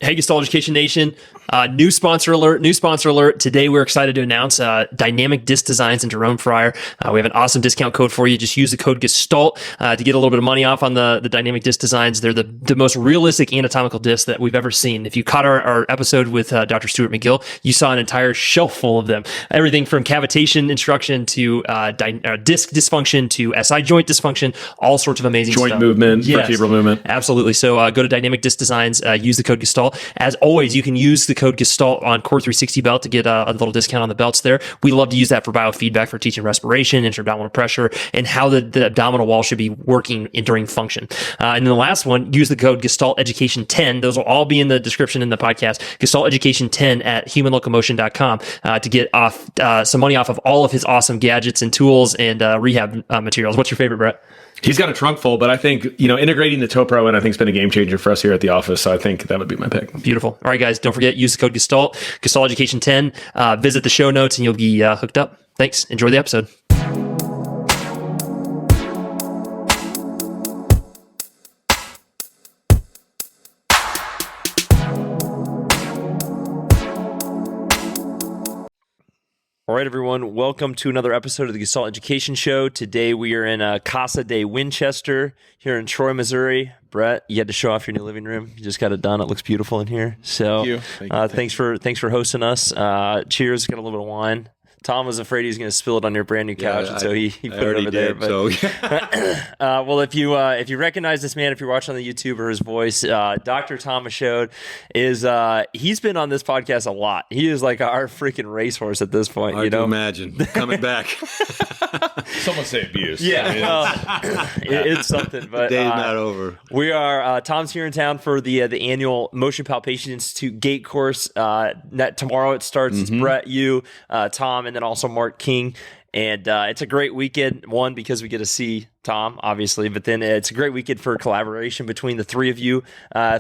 Hey, Gestalt Education Nation. New sponsor alert. Today, we're excited to announce Dynamic Disc Designs and Jerome Fryer. We have an awesome discount code for you. Just use the code Gestalt to get a little bit of money off on the Dynamic Disc Designs. They're the most realistic anatomical discs that we've ever seen. If you caught our episode with Dr. Stuart McGill, you saw an entire shelf full of them. Everything from cavitation instruction to disc dysfunction to SI joint dysfunction, all sorts of amazing joint stuff. movement, Yes, vertebral movement. Absolutely. So go to Dynamic Disc Designs, use the code Gestalt. As always, you can use the code Gestalt on Core 360 belt to get a little discount on the belts there. We love to use that for biofeedback for teaching respiration, intra-abdominal pressure, and how the abdominal wall should be working during function. And then the last one, use the code Gestalt Education 10. Those will all be in the description in the podcast. Gestalt Education 10 at humanlocomotion.com to get off some money off of all of his awesome gadgets and tools and rehab materials. What's your favorite, Brett? He's got a trunk full, but I think, integrating the Toe Pro in, I think, has been a game changer for us here at the office. So I think that would be my pick. Beautiful. All right, guys, don't forget, use the code Gestalt, Gestalt Education 10. Visit the show notes and you'll be hooked up. Thanks. Enjoy the episode. All right, everyone. Welcome to another episode of the Gestalt Education Show. Today we are in Casa de Winchester here in Troy, Missouri. Brett, you had to show off your new living room. You just got it done. It looks beautiful in here. So thanks for hosting us. Cheers. Got a little bit of wine. Tom was afraid he was going to spill it on your brand new couch, and so he put it over there. But, well, if you recognize this man, if you're watching on the YouTube or his voice, Dr. Tom Michaud he's been on this podcast a lot. He is like our freaking racehorse at this point. Hard to imagine coming back. Someone say abuse. Yeah, it's something. But the day's not over. We are Tom's here in town for the annual Motion Palpation Institute Gait course. Tomorrow it starts. It's Brett, you, Tom, and then also Mark King. And it's a great weekend, one, because we get to see Tom, obviously, but then it's a great weekend for collaboration between the three of you.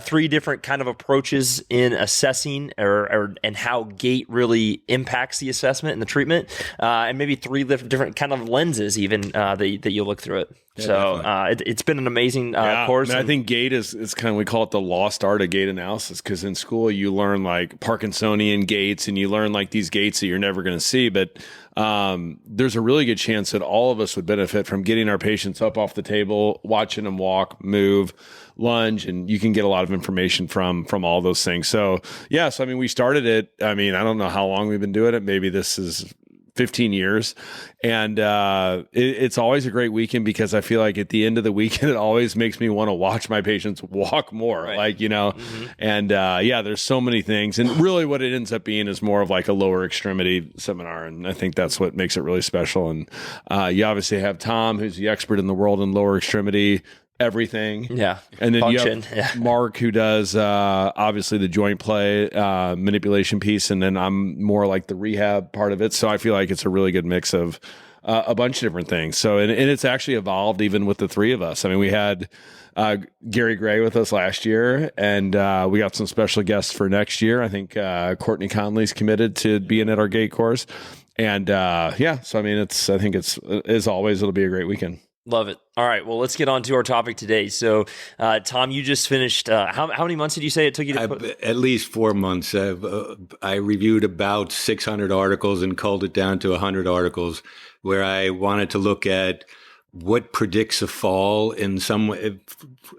Three different kind of approaches in assessing and how gait really impacts the assessment and the treatment, and maybe three different kind of lenses even that you look through it. Yeah, so it's been an amazing course. I think gait is kind of, we call it the lost art of gait analysis, because in school you learn like Parkinsonian gaits and you learn like these gaits that you're never going to see, but there's a really good chance that all of us would benefit from getting our patients up off the table, watching them walk, move, lunge, and you can get a lot of information from all those things. So we started it. I don't know how long we've been doing it. Maybe this is 15 years. And it's always a great weekend, because I feel like at the end of the weekend, it always makes me want to watch my patients walk more, right. And there's so many things. And really what it ends up being is more of like a lower extremity seminar. And I think that's what makes it really special. And you obviously have Tom, who's the expert in the world in lower extremity, everything. Yeah. And then function. You have Mark, who does obviously the joint play manipulation piece, and then I'm more like the rehab part of it. So I feel like it's a really good mix of a bunch of different things. So and it's actually evolved even with the three of us. We had Gary Gray with us last year, and we got some special guests for next year. I think Courtney Conley's committed to being at our gait course. And I think it's, as always, it'll be a great weekend. Love it. All right. Well, let's get on to our topic today. So, Tom, you just finished. How many months did you say it took you to put? At least 4 months. I reviewed about 600 articles and culled it down to 100 articles, where I wanted to look at what predicts a fall in some way.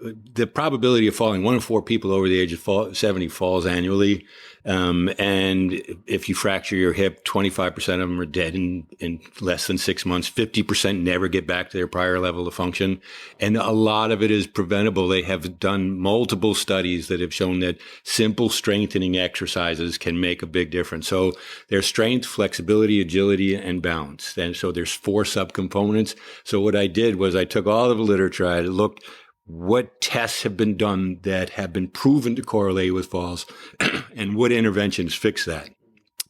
The probability of falling, 1 in 4 people over the age of 70 falls annually. And if you fracture your hip, 25% of them are dead in less than 6 months. 50% never get back to their prior level of function. And a lot of it is preventable. They have done multiple studies that have shown that simple strengthening exercises can make a big difference. So there's strength, flexibility, agility, and balance. And so there's 4 subcomponents. So what I did was I took all of the literature, I looked what tests have been done that have been proven to correlate with falls and what interventions fix that.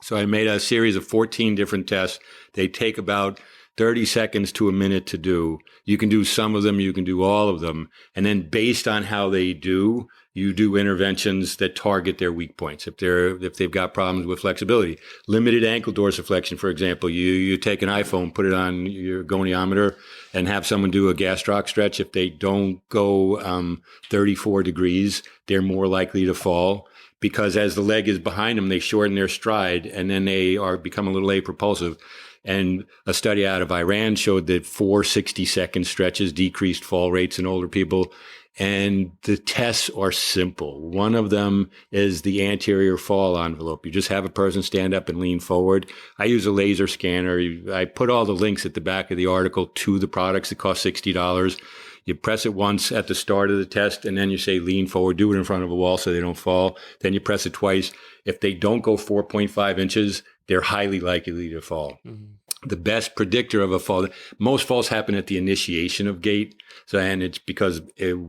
So I made a series of 14 different tests. They take about 30 seconds to a minute to do. You can do some of them, you can do all of them. And then based on how they do, you do interventions that target their weak points. If they've got problems with flexibility, limited ankle dorsiflexion, for example, you take an iPhone, put it on your goniometer, and have someone do a gastroc stretch. If they don't go 34 degrees, they're more likely to fall, because as the leg is behind them, they shorten their stride, and then they become a little apropulsive. And a study out of Iran showed that 4 60-second stretches decreased fall rates in older people. And the tests are simple. One of them is the anterior fall envelope. You just have a person stand up and lean forward. I use a laser scanner. I put all the links at the back of the article to the products. It costs $60. You press it once at the start of the test, and then you say lean forward, do it in front of a wall so they don't fall. Then you press it twice. If they don't go 4.5 inches, they're highly likely to fall. Mm-hmm. The best predictor of a fall, most falls happen at the initiation of gait. So, and it's because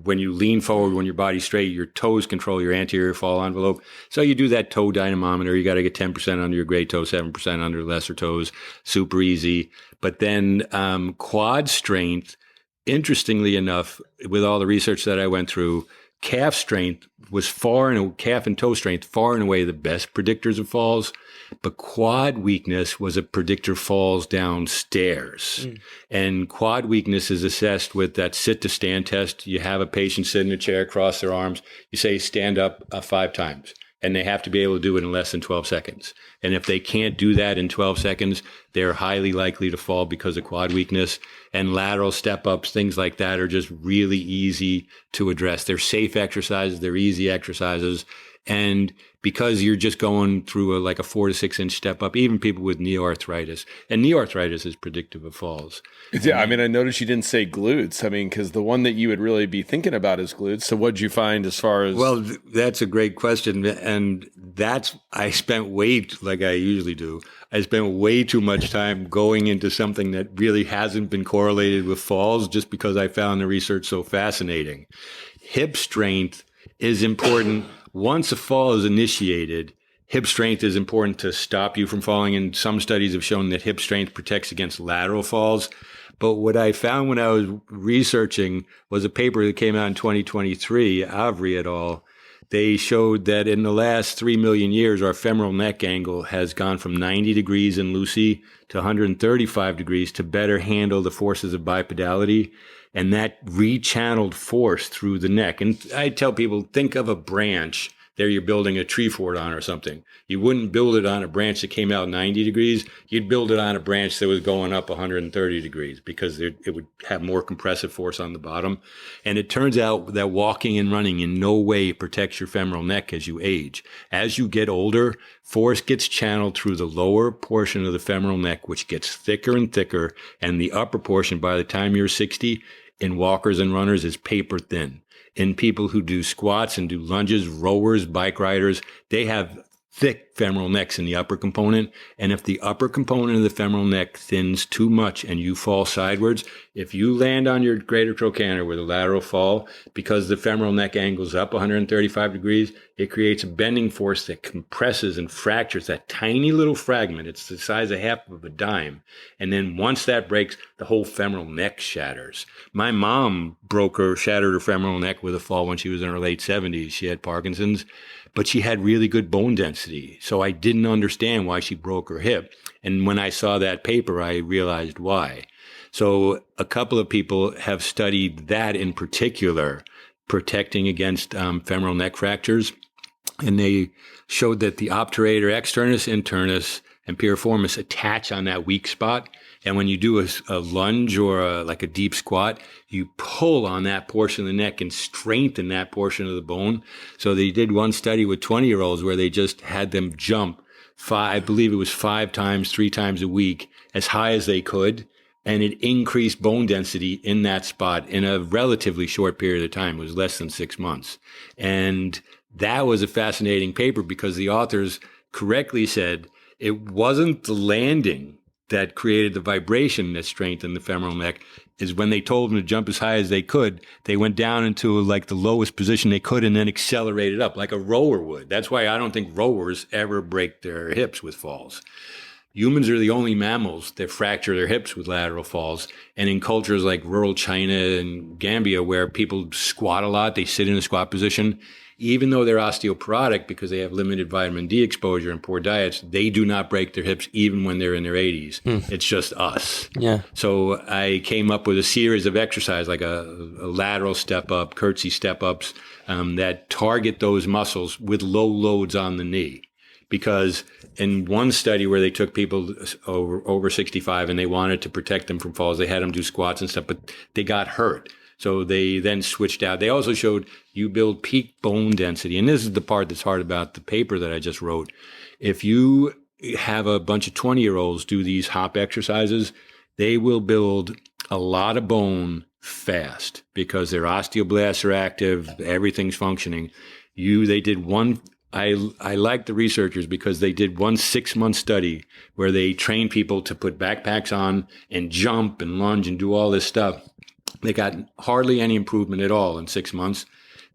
when you lean forward, when your body's straight, your toes control your anterior fall envelope. So you do that toe dynamometer. You got to get 10% under your great toe, 7% under lesser toes. Super easy. But then quad strength, interestingly enough, with all the research that I went through, calf strength was calf and toe strength far and away the best predictors of falls. But quad weakness was a predictor of falls downstairs. And quad weakness is assessed with that sit to stand test. You have a patient sit in a chair, cross their arms. You say stand up 5 times. And they have to be able to do it in less than 12 seconds. And if they can't do that in 12 seconds, they're highly likely to fall because of quad weakness. And lateral step-ups, things like that, are just really easy to address. They're safe exercises. They're easy exercises. And because you're just going through a 4 to 6 inch step up, even people with knee arthritis, and knee arthritis is predictive of falls. Yeah, I mean, I noticed you didn't say glutes. I mean, because the one that you would really be thinking about is glutes. So what'd you find as far as? Well, that's a great question. And I spent like I usually do, I spent way too much time going into something that really hasn't been correlated with falls just because I found the research so fascinating. Hip strength is important. Once a fall is initiated, hip strength is important to stop you from falling. And some studies have shown that hip strength protects against lateral falls. But what I found when I was researching was a paper that came out in 2023, Avery et al. They showed that in the last 3 million years, our femoral neck angle has gone from 90 degrees in Lucy to 135 degrees to better handle the forces of bipedality. And that rechanneled force through the neck. And I tell people, think of a branch there you're building a tree fort on or something. You wouldn't build it on a branch that came out 90 degrees. You'd build it on a branch that was going up 130 degrees because it would have more compressive force on the bottom. And it turns out that walking and running in no way protects your femoral neck as you age. As you get older, force gets channeled through the lower portion of the femoral neck, which gets thicker and thicker. And the upper portion, by the time you're 60, in walkers and runners, is paper thin. In people who do squats and do lunges, rowers, bike riders, they have thick femoral necks in the upper component. And if the upper component of the femoral neck thins too much and you fall sidewards, if you land on your greater trochanter with a lateral fall, because the femoral neck angles up 135 degrees, it creates a bending force that compresses and fractures that tiny little fragment. It's the size of half of a dime. And then once that breaks, the whole femoral neck shatters. My mom shattered her femoral neck with a fall when she was in her late 70s. She had Parkinson's, but she had really good bone density. So I didn't understand why she broke her hip. And when I saw that paper, I realized why. So a couple of people have studied that in particular, protecting against femoral neck fractures. And they showed that the obturator externus, internus, and piriformis attach on that weak spot. And when you do a lunge or like a deep squat, you pull on that portion of the neck and strengthen that portion of the bone. So they did one study with 20-year-olds where they just had them jump I believe it was 5 times, 3 times a week, as high as they could. And it increased bone density in that spot in a relatively short period of time. It was less than 6 months. And that was a fascinating paper because the authors correctly said it wasn't the landing that created the vibration that strengthened the femoral neck. Is when they told them to jump as high as they could, they went down into like the lowest position they could and then accelerated up like a rower would. That's why I don't think rowers ever break their hips with falls. Humans are the only mammals that fracture their hips with lateral falls. And in cultures like rural China and Gambia, where people squat a lot, they sit in a squat position. even though they're osteoporotic because they have limited vitamin D exposure and poor diets, they do not break their hips even when they're in their 80s. It's just us. Yeah. So I came up with a series of exercises like a lateral step up, curtsy step ups that target those muscles with low loads on the knee. Because in one study where they took people over 65 and they wanted to protect them from falls, they had them do squats and stuff, but they got hurt. So they then switched out. They also showed you build peak bone density. And this is the part that's hard about the paper that I just wrote. If you have a bunch of 20-year-olds do these hop exercises, they will build a lot of bone fast because their osteoblasts are active, everything's functioning. They did one. I like the researchers because they did one 6-month study where they trained people to put backpacks on and jump and lunge and do all this stuff. They got hardly any improvement at all in 6 months.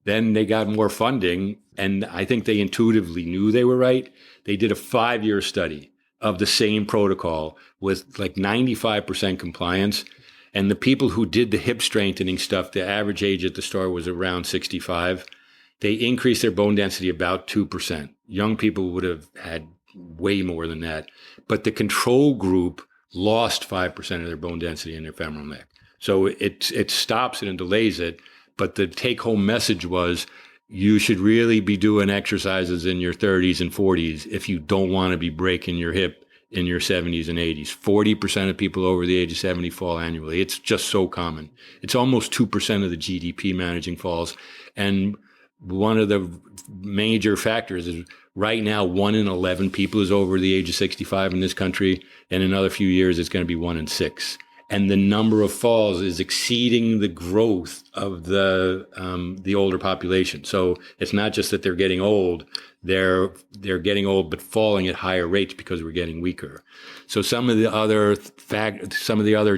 Then they got more funding, and I think they intuitively knew they were right. They did a 5-year study of the same protocol with like 95% compliance. And the people who did the hip strengthening stuff, the average age at the start was around 65. They increased their bone density about 2%. Young people would have had way more than that. But the control group lost 5% of their bone density in their femoral neck. So it stops it and delays it. But the take-home message was you should really be doing exercises in your 30s and 40s if you don't want to be breaking your hip in your 70s and 80s. 40% of people over the age of 70 fall annually. It's just so common. It's almost 2% of the GDP managing falls. And one of the major factors is right now 1 in 11 people is over the age of 65 in this country. And in another few years, it's going to be 1 in 6. And the number of falls is exceeding the growth of the older population. So it's not just that they're getting old; they're getting old, but falling at higher rates because we're getting weaker. So some of the other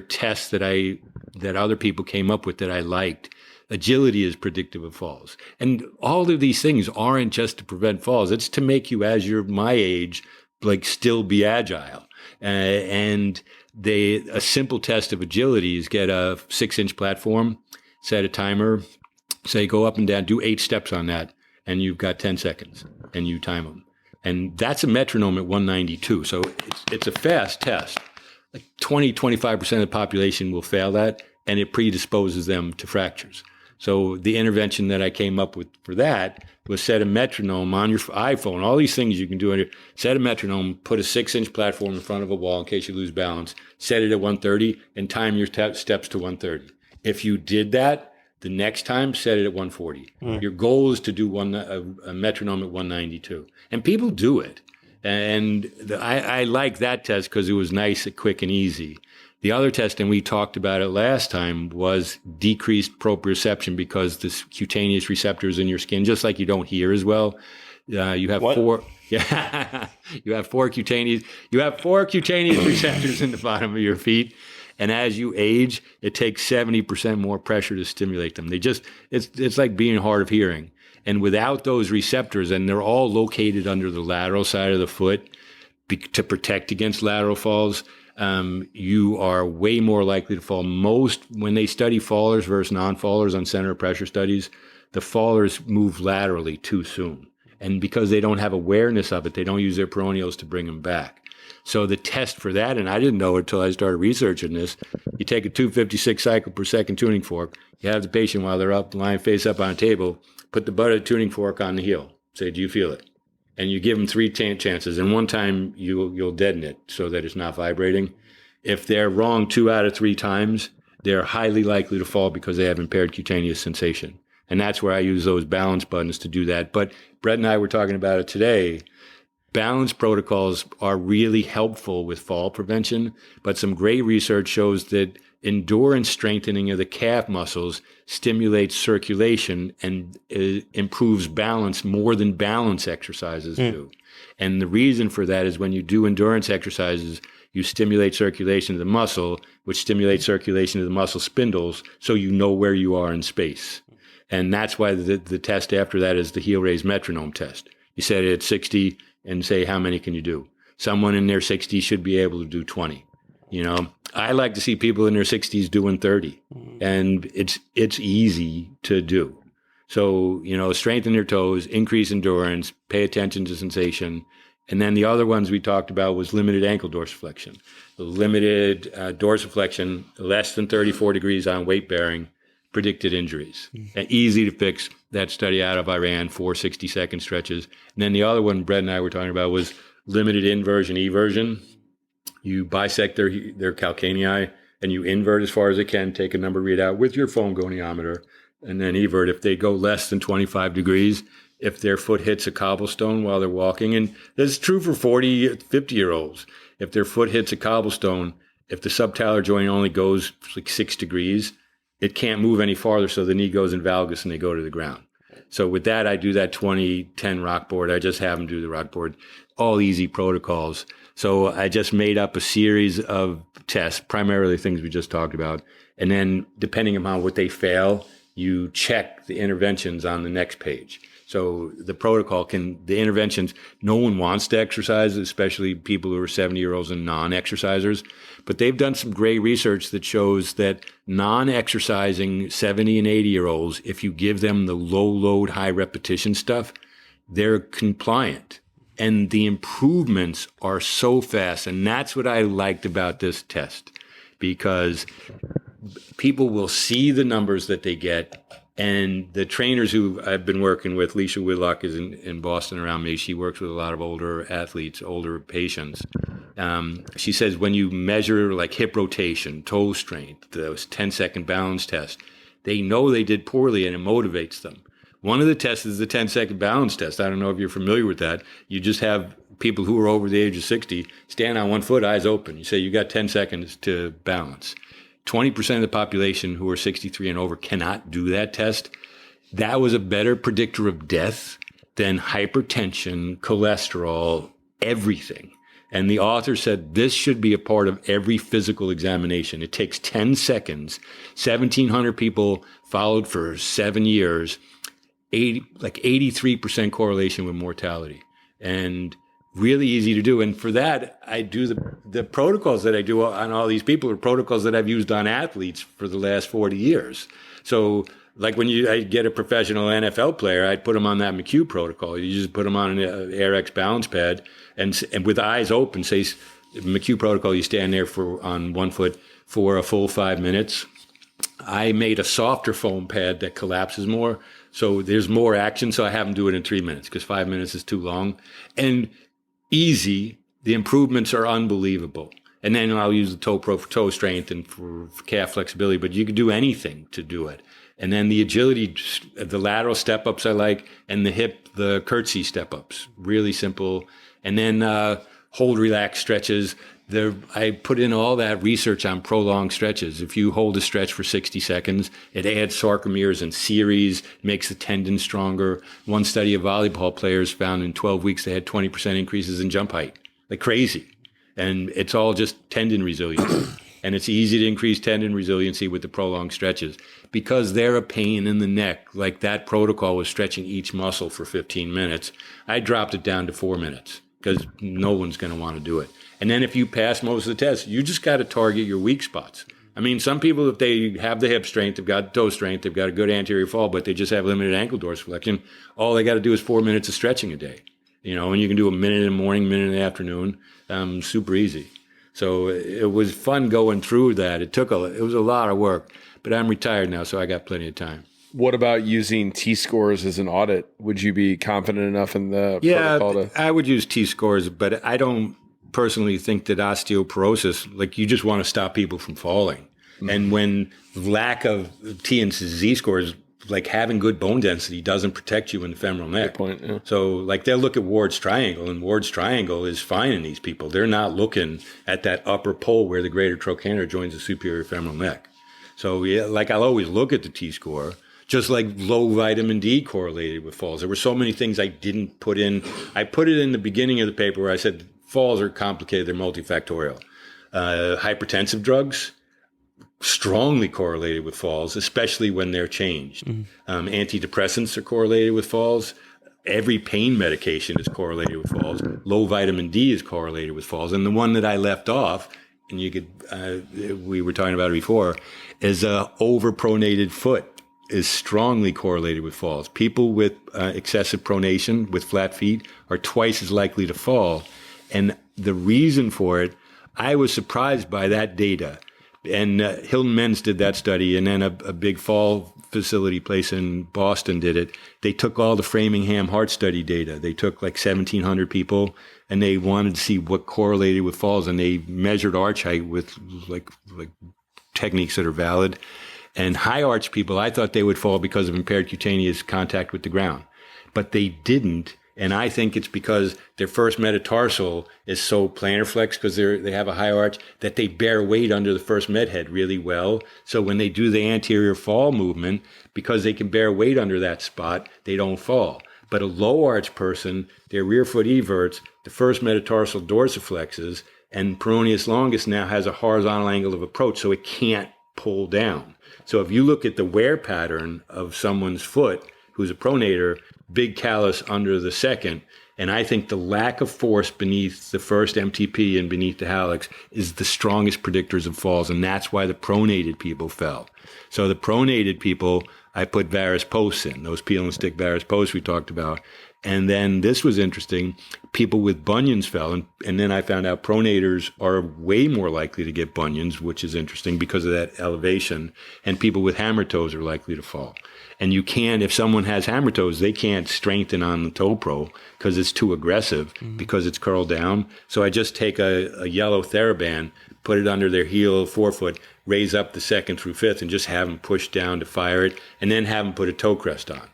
tests that other people came up with that I liked. Agility is predictive of falls, and all of these things aren't just to prevent falls. It's to make you, as you're my age, like still be agile. And a simple test of agility is get a 6-inch platform, set a timer, say go up and down, do 8 steps on that, and you've got 10 seconds, and you time them. And that's a metronome at 192. So it's a fast test. Like 25% of the population will fail that, and it predisposes them to fractures. So the intervention that I came up with for that was set a metronome on your iPhone. All these things you can do. Set a metronome, put a 6-inch platform in front of a wall in case you lose balance, set it at 130, and time your steps to 130. If you did that, the next time, set it at 140. Your goal is to do a metronome at 192. And people do it. And I like that test because it was nice, quick, and easy. The other test, and we talked about it last time, was decreased proprioception because the cutaneous receptors in your skin, just like you don't hear as well, you have four. Yeah, you have four cutaneous receptors in the bottom of your feet, and as you age, it takes 70% more pressure to stimulate them. It's like being hard of hearing, and without those receptors, and they're all located under the lateral side of the foot to protect against lateral falls. You are way more likely to fall. When they study fallers versus non-fallers on center of pressure studies, the fallers move laterally too soon. And because they don't have awareness of it, they don't use their peroneals to bring them back. So the test for that, and I didn't know it until I started researching this, you take a 256 cycle per second tuning fork, you have the patient while they're up, lying face up on a table, put the butt of the tuning fork on the heel. Say, do you feel it? And you give them 3 chances. And one time you'll deaden it so that it's not vibrating. If they're wrong 2 out of 3 times, they're highly likely to fall because they have impaired cutaneous sensation. And that's where I use those balance buttons to do that. But Brett and I were talking about it today. Balance protocols are really helpful with fall prevention, but some great research shows that endurance strengthening of the calf muscles stimulates circulation and improves balance more than balance exercises do. And the reason for that is when you do endurance exercises, you stimulate circulation of the muscle, which stimulates circulation of the muscle spindles, so you know where you are in space. And that's why the test after that is the heel raise metronome test. You set it at 60 and say, how many can you do? Someone in their 60s should be able to do 20. You know, I like to see people in their 60s doing 30, and it's easy to do. So, strengthen their toes, increase endurance, pay attention to sensation. And then the other ones we talked about was limited ankle dorsiflexion. Limited dorsiflexion, less than 34 degrees on weight bearing, predicted injuries. And easy to fix. That study out of Iran, 4 60-second stretches. And then the other one Brett and I were talking about was limited inversion, eversion. You bisect their calcaneae and you invert as far as it can, take a number readout with your foam goniometer, and then evert. If they go less than 25 degrees, if their foot hits a cobblestone while they're walking, and this is true for 40, 50-year-olds. If their foot hits a cobblestone, if the subtalar joint only goes like 6 degrees, it can't move any farther, so the knee goes in valgus and they go to the ground. So with that, I do that 20-10 rock board. I just have them do the rock board, all easy protocols. So I just made up a series of tests, primarily things we just talked about. And then depending upon what they fail, you check the interventions on the next page. So the protocol the interventions, no one wants to exercise, especially people who are 70-year-olds and non-exercisers. But they've done some great research that shows that non-exercising 70 and 80-year-olds, if you give them the low load, high repetition stuff, they're compliant. And the improvements are so fast. And that's what I liked about this test, because people will see the numbers that they get. And the trainers who I've been working with, Leisha Whitlock is in Boston around me. She works with a lot of older athletes, older patients. She says when you measure like hip rotation, toe strength, those 10-second balance test, they know they did poorly and it motivates them. One of the tests is the 10-second balance test. I don't know if you're familiar with that. You just have people who are over the age of 60 stand on one foot, eyes open. You say you got 10 seconds to balance. 20% of the population who are 63 and over cannot do that test. That was a better predictor of death than hypertension, cholesterol, everything. And the author said this should be a part of every physical examination. It takes 10 seconds, 1,700 people followed for 7 years, 83% correlation with mortality. And really easy to do. And for that, I do the protocols that I do on all these people are protocols that I've used on athletes for the last 40 years. So like when I get a professional NFL player, I'd put them on that Michaud protocol. You just put them on an AirX balance pad and with eyes open, say Michaud protocol, you stand there on one foot for a full 5 minutes. I made a softer foam pad that collapses more. So there's more action. So I have them do it in 3 minutes because 5 minutes is too long. And easy, the improvements are unbelievable. And then I'll use the toe pro for toe strength and for calf flexibility, but you can do anything to do it. And then the agility, the lateral step-ups I like, and the hip, the curtsy step-ups, really simple. And then hold, relax stretches. I put in all that research on prolonged stretches. If you hold a stretch for 60 seconds, it adds sarcomeres in series, makes the tendon stronger. One study of volleyball players found in 12 weeks they had 20% increases in jump height, like crazy. And it's all just tendon resilience. And it's easy to increase tendon resiliency with the prolonged stretches because they're a pain in the neck. Like that protocol was stretching each muscle for 15 minutes. I dropped it down to 4 minutes because no one's going to want to do it. And then if you pass most of the tests, you just got to target your weak spots. I mean, some people, if they have the hip strength, they've got toe strength, they've got a good anterior fall, but they just have limited ankle dorsiflexion, all they got to do is 4 minutes of stretching a day. And you can do a minute in the morning, minute in the afternoon, super easy. So it was fun going through that. It was a lot of work, but I'm retired now, so I got plenty of time. What about using T-scores as an audit? Would you be confident enough in the protocol? I would use T-scores, but I don't personally think that osteoporosis, like you just want to stop people from falling. Mm-hmm. And when lack of T and Z scores, like having good bone density doesn't protect you in the femoral neck. Good point, yeah. So like they'll look at Ward's triangle, and Ward's triangle is fine in these people. They're not looking at that upper pole where the greater trochanter joins the superior femoral neck. So yeah, like I'll always look at the T-score, just like low vitamin D correlated with falls. There were so many things I didn't put in. I put it in the beginning of the paper where I said falls are complicated, they're multifactorial. Hypertensive drugs, strongly correlated with falls, especially when they're changed. Mm-hmm. Antidepressants are correlated with falls. Every pain medication is correlated with falls. Low vitamin D is correlated with falls. And the one that I left off, and we were talking about it before, is a overpronated foot. is strongly correlated with falls. People with excessive pronation, with flat feet, are twice as likely to fall. And the reason for it, I was surprised by that data. And Hilton Men's did that study, and then a big fall facility place in Boston did it. They took all the Framingham Heart Study data. They took like 1,700 people, and they wanted to see what correlated with falls, and they measured arch height with like techniques that are valid. And high arch people, I thought they would fall because of impaired cutaneous contact with the ground, but they didn't. And I think it's because their first metatarsal is so plantar flex, because they have a high arch, that they bear weight under the first med head really well. So when they do the anterior fall movement, because they can bear weight under that spot, they don't fall. But a low arch person, their rear foot everts, the first metatarsal dorsiflexes, and peroneus longus now has a horizontal angle of approach, so it can't pull down. So if you look at the wear pattern of someone's foot who's a pronator, big callus under the second, and I think the lack of force beneath the first MTP and beneath the hallux is the strongest predictors of falls, and that's why the pronated people fell. So the pronated people, I put varus posts in, those peel and stick varus posts we talked about. And then this was interesting, people with bunions fell, and then I found out pronators are way more likely to get bunions, which is interesting because of that elevation, and people with hammer toes are likely to fall. And you can't, if someone has hammer toes, they can't strengthen on the toe pro because it's too aggressive, because it's curled down. So I just take a yellow TheraBand, put it under their heel, forefoot, raise up the second through fifth, and just have them push down to fire it, and then have them put a toe crest on.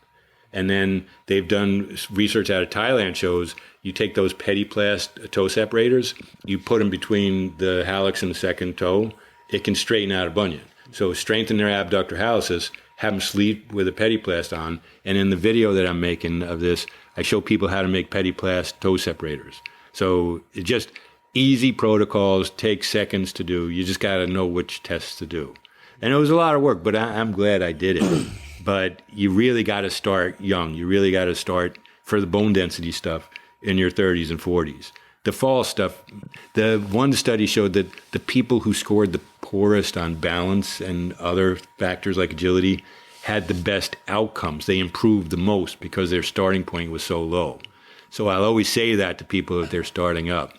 And then they've done research out of Thailand shows you take those pediplast toe separators, you put them between the hallux and the second toe, it can straighten out a bunion. So strengthen their abductor hallucis, have them sleep with a pediplast on. And in the video that I'm making of this, I show people how to make pediplast toe separators. So it just easy protocols, take seconds to do. You just got to know which tests to do. And it was a lot of work, but I'm glad I did it. But you really got to start young. You really got to start for the bone density stuff in your 30s and 40s. The fall stuff, the one study showed that the people who scored the poorest on balance and other factors like agility had the best outcomes. They improved the most because their starting point was so low. So I'll always say that to people if they're starting up.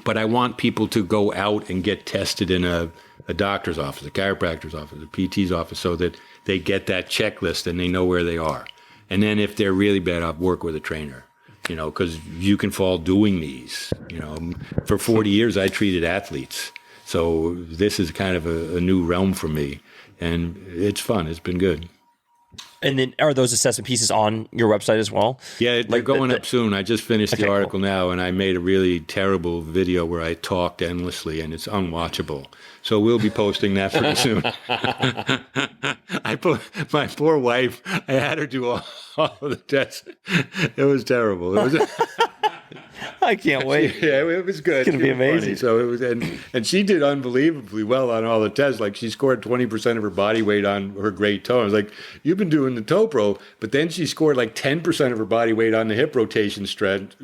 But I want people to go out and get tested in a doctor's office, a chiropractor's office, a PT's office, so that they get that checklist and they know where they are. And then if they're really bad, I'll work with a trainer, because you can fall doing these. For 40 years, I treated athletes. So this is kind of a new realm for me. And it's fun. It's been good. And then are those assessment pieces on your website as well? Yeah, they're going up soon. I just finished the article now, and I made a really terrible video where I talked endlessly, and it's unwatchable. So we'll be posting that pretty soon. My poor wife, I had her do all of the tests. It was terrible. It was. I can't wait. Yeah, it was good. It's going to be amazing. Funny. So it was, and she did unbelievably well on all the tests. Like she scored 20% of her body weight on her great toe. I was like, you've been doing the toe pro, but then she scored like 10% of her body weight on the hip rotation strength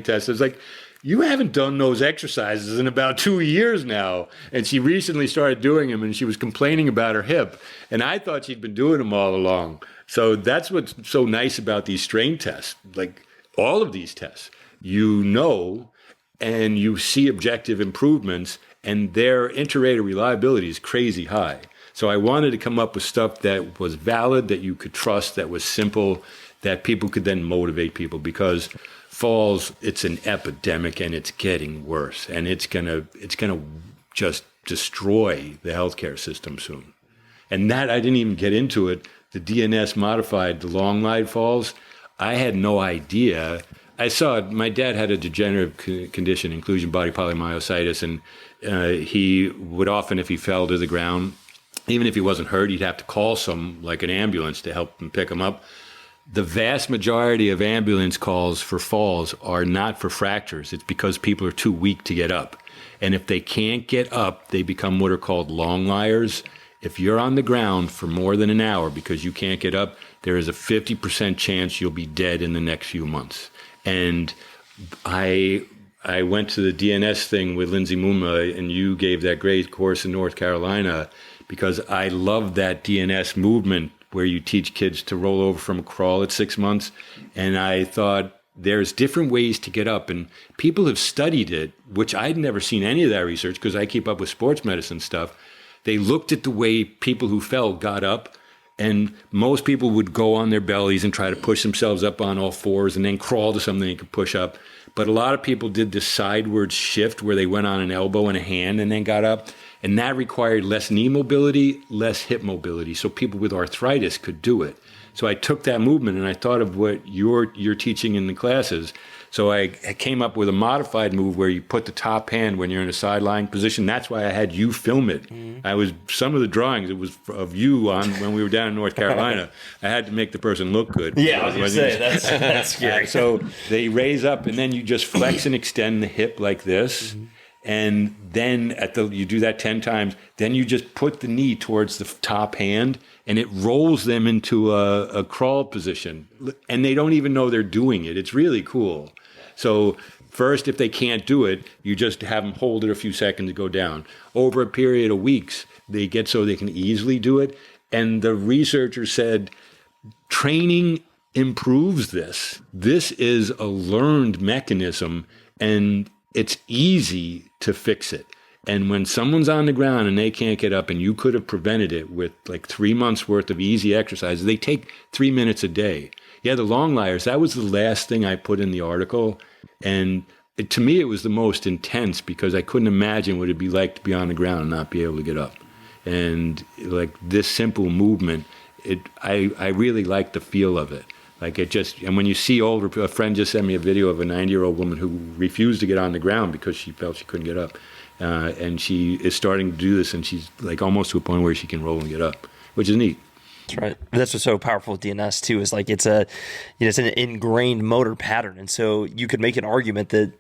test. It's like, you haven't done those exercises in about 2 years now. And she recently started doing them, and she was complaining about her hip. And I thought she'd been doing them all along. So that's what's so nice about these strength tests. Like all of these tests, and you see objective improvements, and their inter-rater reliability is crazy high. So I wanted to come up with stuff that was valid, that you could trust, that was simple, that people could then motivate people, because falls, it's an epidemic and it's getting worse, and it's gonna just destroy the healthcare system soon. And that, I didn't even get into it. The DNS modified, the long line falls, I had no idea. I saw it. My dad had a degenerative condition, inclusion body polymyositis, and he would often, if he fell to the ground, even if he wasn't hurt, he'd have to call like an ambulance to help him pick him up. The vast majority of ambulance calls for falls are not for fractures. It's because people are too weak to get up. And if they can't get up, they become what are called long liers. If you're on the ground for more than an hour because you can't get up, there is a 50% chance you'll be dead in the next few months. And I went to the DNS thing with Lindsay Mumma, and you gave that great course in North Carolina, because I love that DNS movement where you teach kids to roll over from a crawl at 6 months. And I thought, there's different ways to get up, and people have studied it, which I'd never seen any of that research because I keep up with sports medicine stuff. They looked at the way people who fell got up, and most people would go on their bellies and try to push themselves up on all fours and then crawl to something they could push up. But a lot of people did this sideward shift where they went on an elbow and a hand and then got up, and that required less knee mobility, less hip mobility, so people with arthritis could do it. So I took that movement and I thought of what you're teaching in the classes. So I came up with a modified move where you put the top hand when you're in a sideline position. That's why I had you film it. Some of the drawings, it was of you on when we were down in North Carolina. I had to make the person look good. Yeah, I was going to say, that's scary. So they raise up and then you just flex and extend the hip like this. And then you do that 10 times. Then you just put the knee towards the top hand, and it rolls them into a crawl position. And they don't even know they're doing it. It's really cool. So first, if they can't do it, you just have them hold it a few seconds to go down. Over a period of weeks, they get so they can easily do it. And the researcher said, training improves this. This is a learned mechanism, and it's easy to fix it. And when someone's on the ground and they can't get up, and you could have prevented it with like 3 months worth of easy exercises, they take 3 minutes a day. Yeah, the long liers, that was the last thing I put in the article. And to me, it was the most intense because I couldn't imagine what it'd be like to be on the ground and not be able to get up. And like this simple movement, I really like the feel of it. Like and when you see a friend just sent me a video of a 90-year-old woman who refused to get on the ground because she felt she couldn't get up. And she is starting to do this, and she's like almost to a point where she can roll and get up, which is neat. That's right. That's what's so powerful with DNS too, is like it's an ingrained motor pattern. And so you could make an argument that,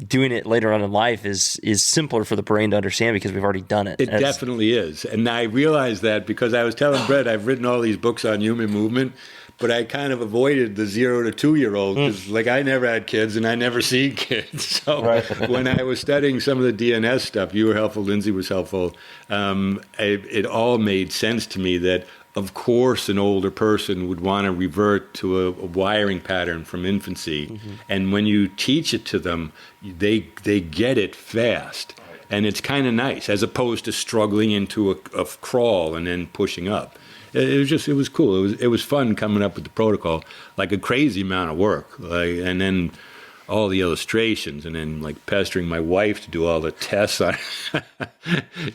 doing it later on in life is simpler for the brain to understand because we've already done it. It definitely is. And I realized that because I was telling Brett, I've written all these books on human movement, but I kind of avoided the 0 to 2 year old because I never had kids and I never see kids. So when I was studying some of the DNS stuff, you were helpful, Lindsay was helpful. It all made sense to me that, of course, an older person would want to revert to a wiring pattern from infancy. And when you teach it to them, they get it fast. And it's kind of nice, as opposed to struggling into a crawl and then pushing up. It was cool. It was fun coming up with the protocol, like a crazy amount of work. And then all the illustrations, and then like pestering my wife to do all the tests on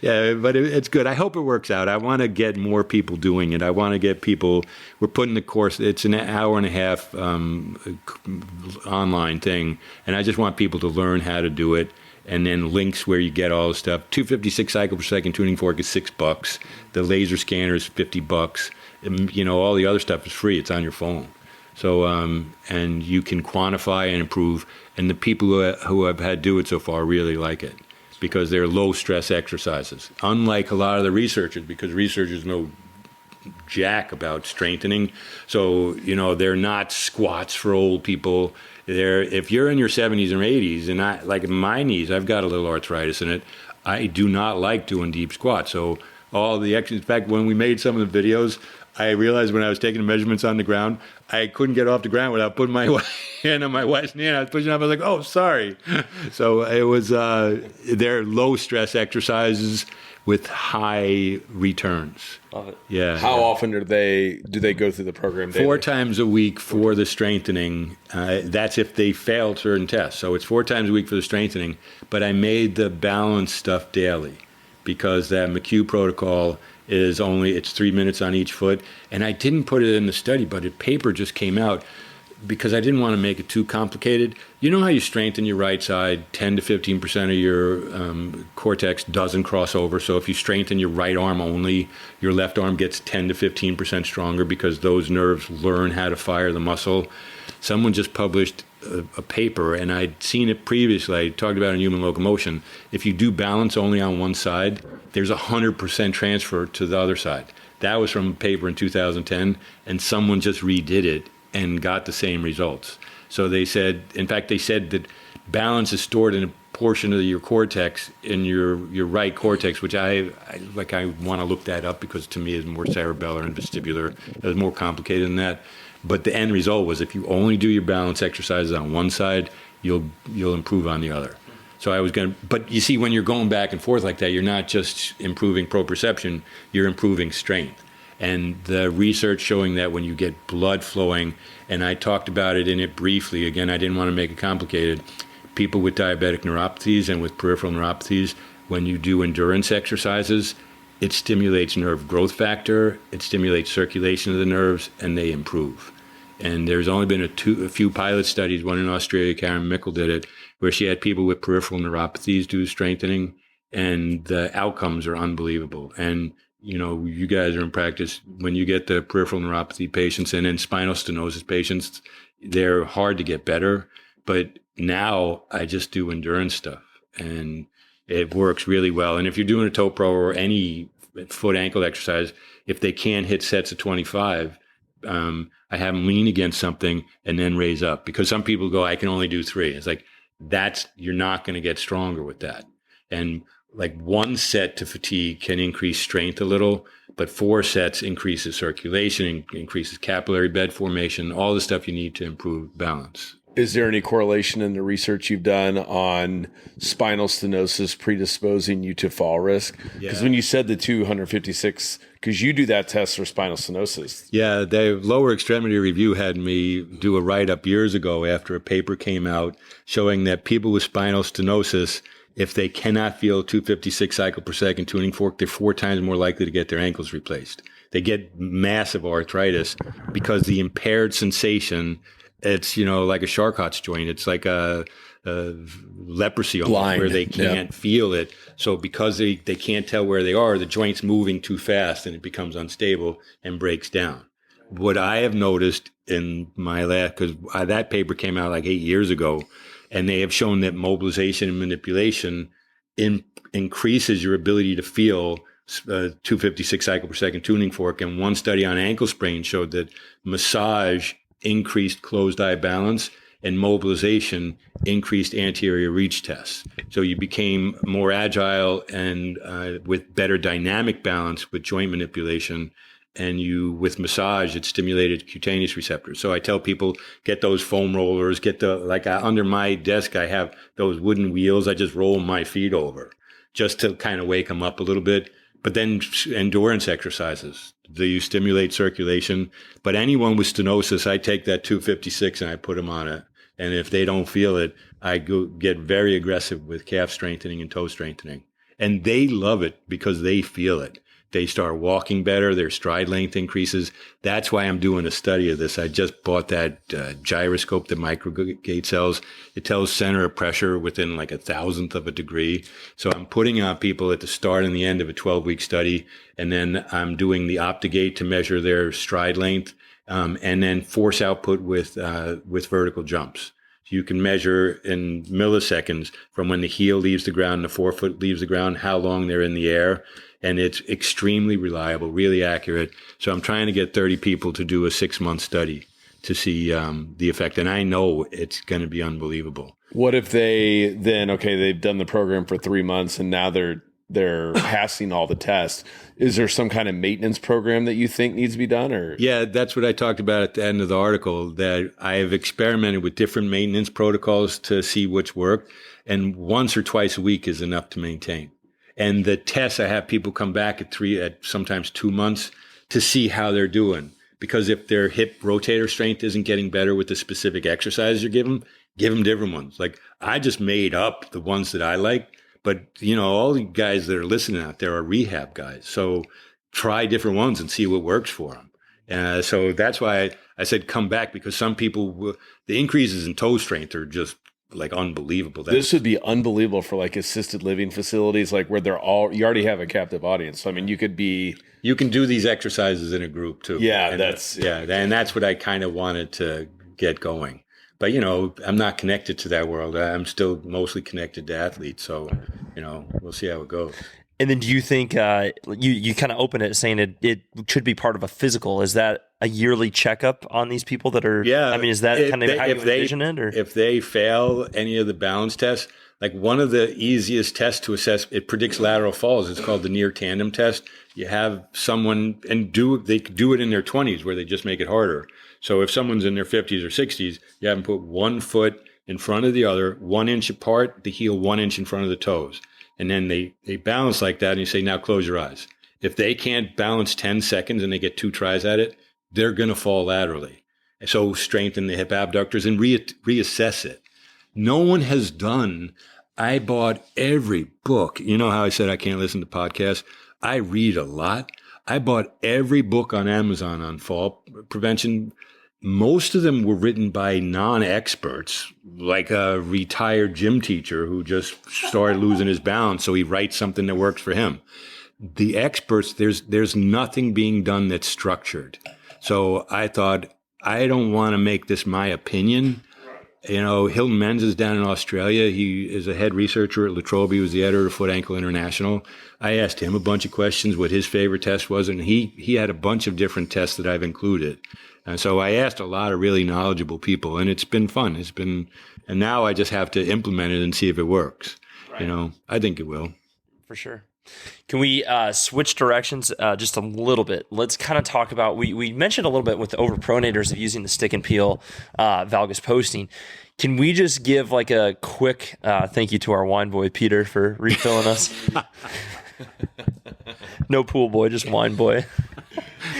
yeah, but it's good. I hope it works out. I want to get more people doing it. I want to get people, we're putting the course, it's an hour and a half online thing, and I just want people to learn how to do it. And then links where you get all the stuff. 256 cycle per second tuning fork is $6. The laser scanner is $50. And, all the other stuff is free. It's on your phone. So, and you can quantify and improve. And the people who have had do it so far really like it because they're low stress exercises. Unlike a lot of the researchers, because researchers know jack about strengthening. So, they're not squats for old people. If you're in your 70s and 80s, and like my knees, I've got a little arthritis in it. I do not like doing deep squats. So all the exercises, in fact, when we made some of the videos, I realized when I was taking the measurements on the ground, I couldn't get off the ground without putting my hand on my wife's knee. And I was pushing up. I was like, oh, sorry. So it was, they're low stress exercises with high returns. Love it. Yeah. How often do they go through the program daily? 4 times a week for the strengthening. That's if they fail certain tests. So it's 4 times a week for the strengthening. But I made the balance stuff daily because that McHugh protocol it's 3 minutes on each foot. And I didn't put it in the study, but a paper just came out because I didn't want to make it too complicated. You know how you strengthen your right side, 10 to 15% of your cortex doesn't cross over. So if you strengthen your right arm only, your left arm gets 10 to 15% stronger because those nerves learn how to fire the muscle. Someone just published a paper, and I'd seen it previously. I talked about it in human locomotion. If you do balance only on one side, there's 100% transfer to the other side. That was from a paper in 2010, and someone just redid it and got the same results. So they said that balance is stored in a portion of your cortex in your right cortex, which I want to look that up because to me it's more cerebellar and vestibular. It was more complicated than that. But the end result was if you only do your balance exercises on one side, you'll improve on the other. So I was but you see, when you're going back and forth like that, you're not just improving proprioception, you're improving strength. And the research showing that when you get blood flowing, and I talked about it in it briefly, again, I didn't want to make it complicated, people with diabetic neuropathies and with peripheral neuropathies, when you do endurance exercises, it stimulates nerve growth factor, it stimulates circulation of the nerves, and they improve. And there's only been a few pilot studies, one in Australia, Karen Mickle did it, where she had people with peripheral neuropathies do strengthening, and the outcomes are unbelievable. And you guys are in practice. When you get the peripheral neuropathy patients and then spinal stenosis patients, they're hard to get better. But now I just do endurance stuff, and it works really well. And if you're doing a toe pro or any foot ankle exercise, if they can't hit sets of 25, I have them lean against something and then raise up, because some people go, I can only do 3. It's like, you're not going to get stronger with that. And like 1 set to fatigue can increase strength a little, but 4 sets increases circulation, increases capillary bed formation, all the stuff you need to improve balance. Is there any correlation in the research you've done on spinal stenosis predisposing you to fall risk? Because when you said the 256, because you do that test for spinal stenosis. Yeah, the lower extremity review had me do a write-up years ago after a paper came out showing that people with spinal stenosis, if they cannot feel 256 cycle per second tuning fork, they're 4 times more likely to get their ankles replaced. They get massive arthritis because the impaired sensation, it's, like a Charcot's joint. It's like a leprosy almost, where they can't feel it. So because they can't tell where they are, the joint's moving too fast and it becomes unstable and breaks down. What I have noticed in my lab, because that paper came out like 8 years ago, and they have shown that mobilization and manipulation increases your ability to feel 256 cycle per second tuning fork. And one study on ankle sprain showed that massage increased closed eye balance and mobilization increased anterior reach tests. So you became more agile and with better dynamic balance with joint manipulation. And with massage, it stimulated cutaneous receptors. So I tell people, get those foam rollers, under my desk, I have those wooden wheels. I just roll my feet over just to kind of wake them up a little bit. But then endurance exercises, you stimulate circulation. But anyone with stenosis, I take that 256 and I put them on it. And if they don't feel it, I get very aggressive with calf strengthening and toe strengthening. And they love it because they feel it. They start walking better. Their stride length increases. That's why I'm doing a study of this. I just bought that gyroscope that Microgate sells. It tells center of pressure within like 1,000th of a degree. So I'm putting on people at the start and the end of a 12-week study. And then I'm doing the Optigate to measure their stride length, and then force output with vertical jumps. So you can measure in milliseconds from when the heel leaves the ground and the forefoot leaves the ground, how long they're in the air. And it's extremely reliable, really accurate. So I'm trying to get 30 people to do a 6-month study to see the effect. And I know it's going to be unbelievable. What if they then, they've done the program for 3 months and now they're passing all the tests. Is there some kind of maintenance program that you think needs to be done? Or yeah, that's what I talked about at the end of the article, that I have experimented with different maintenance protocols to see which work. And once or twice a week is enough to maintain. And the tests, I have people come back at sometimes 2 months to see how they're doing. Because if their hip rotator strength isn't getting better with the specific exercises you give them different ones. Like I just made up the ones that I like, but all the guys that are listening out there are rehab guys. So try different ones and see what works for them. So that's why I said come back, because some people, the increases in toe strength are just like unbelievable. This would be unbelievable for like assisted living facilities, like where you already have a captive audience. So, I mean, you can do these exercises in a group too. Yeah, and that's what I kind of wanted to get going. But I'm not connected to that world. I'm still mostly connected to athletes. So, we'll see how it goes. And then do you think you kind of open it saying it should be part of a physical? Is that a yearly checkup on these people that are? Yeah. I mean, is that kind of how you envision it? Or if they fail any of the balance tests, Like one of the easiest tests to assess, it predicts lateral falls. It's called the near tandem test. You have someone they do it in their 20s where they just make it harder. So if someone's in their 50s or 60s, you have them put one foot in front of the other, 1 inch apart, the heel 1 inch in front of the toes. And then they balance like that. And you say, now close your eyes. If they can't balance 10 seconds and they get 2 tries at it, they're going to fall laterally. So strengthen the hip abductors and reassess it. No one has done. I bought every book. You know how I said I can't listen to podcasts? I read a lot. I bought every book on Amazon on fall prevention. Most of them were written by non-experts, like a retired gym teacher who just started losing his balance, so he writes something that works for him. The experts, there's nothing being done that's structured. So I thought, I don't want to make this my opinion. You know, Hilton Menz is down in Australia. He is a head researcher at La Trobe. He was the editor of Foot Ankle International. I asked him a bunch of questions, what his favorite test was, and he had a bunch of different tests that I've included. And so I asked a lot of really knowledgeable people, and it's been fun. And now I just have to implement it and see if it works. Right. You know, I think it will. For sure. Can we switch directions just a little bit? Let's kind of talk about, we mentioned a little bit with the overpronators of using the stick and peel valgus posting. Can we just give like a quick thank you to our wine boy, Peter, for refilling us? No pool boy, just wine boy.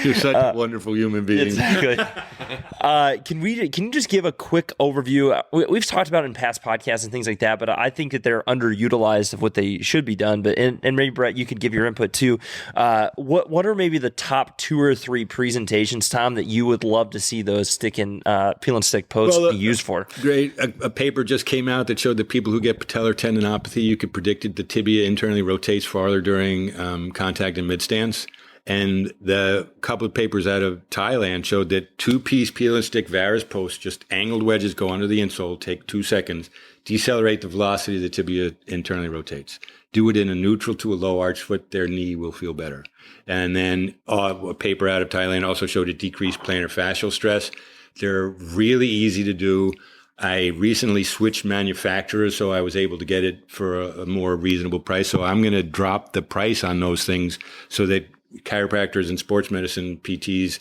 You're such a wonderful human being. Exactly. Can you just give a quick overview? We've talked about it in past podcasts and things like that, but I think that they're underutilized of what they should be done. But and maybe Brett, you could give your input too. What are maybe the top 2 or 3 presentations, Tom, that you would love to see those peel and stick posts be used for? Great. A paper just came out that showed that people who get patellar tendinopathy, you could predict that the tibia internally rotates farther during contact and midstance. And the couple of papers out of Thailand showed that 2-piece peel and stick varus posts, just angled wedges, go under the insole, take 2 seconds, decelerate the velocity the tibia internally rotates. Do it in a neutral to a low arch foot, their knee will feel better. And then a paper out of Thailand also showed it decreased plantar fascial stress. They're really easy to do. I recently switched manufacturers, so I was able to get it for a more reasonable price. So I'm going to drop the price on those things so that chiropractors and sports medicine PTs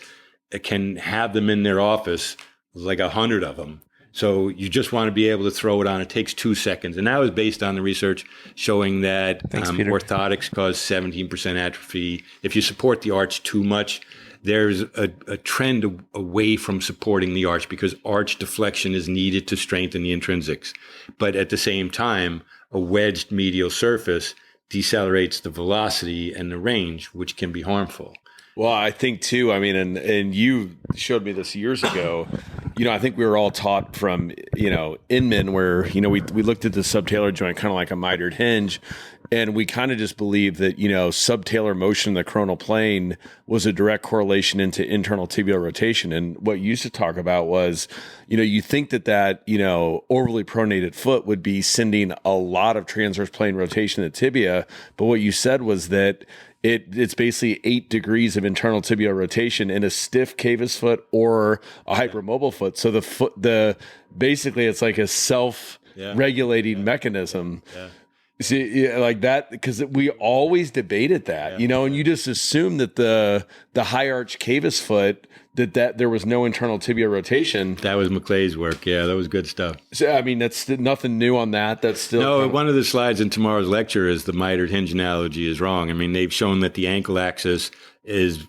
can have them in their office, like 100 of them. So you just want to be able to throw it on. It takes 2 seconds. And that was based on the research showing that orthotics cause 17% atrophy. If you support the arch too much, there's a trend away from supporting the arch because arch deflection is needed to strengthen the intrinsics. But at the same time, a wedged medial surface decelerates the velocity and the range, which can be harmful. Well, I think too, I mean, and you showed me this years ago, you know, I think we were all taught from, you know, Inman where, you know, we looked at the subtalar joint kind of like a mitered hinge, and we kind of just believed that, you know, subtalar motion in the coronal plane was a direct correlation into internal tibial rotation. And what you used to talk about was, you know, you think that, you know, overly pronated foot would be sending a lot of transverse plane rotation to the tibia. But what you said was that it's basically 8 degrees of internal tibial rotation in a stiff cavus foot or a hypermobile foot. So basically it's like a self-regulating mechanism. Yeah. See, like that, because we always debated that, you know, and you just assume that the high arch cavus foot, that there was no internal tibial rotation. That was McClay's work. Yeah, that was good stuff. So, I mean, that's nothing new on that. That's still... No, one of the slides in tomorrow's lecture is the mitered hinge analogy is wrong. I mean, they've shown that the ankle axis has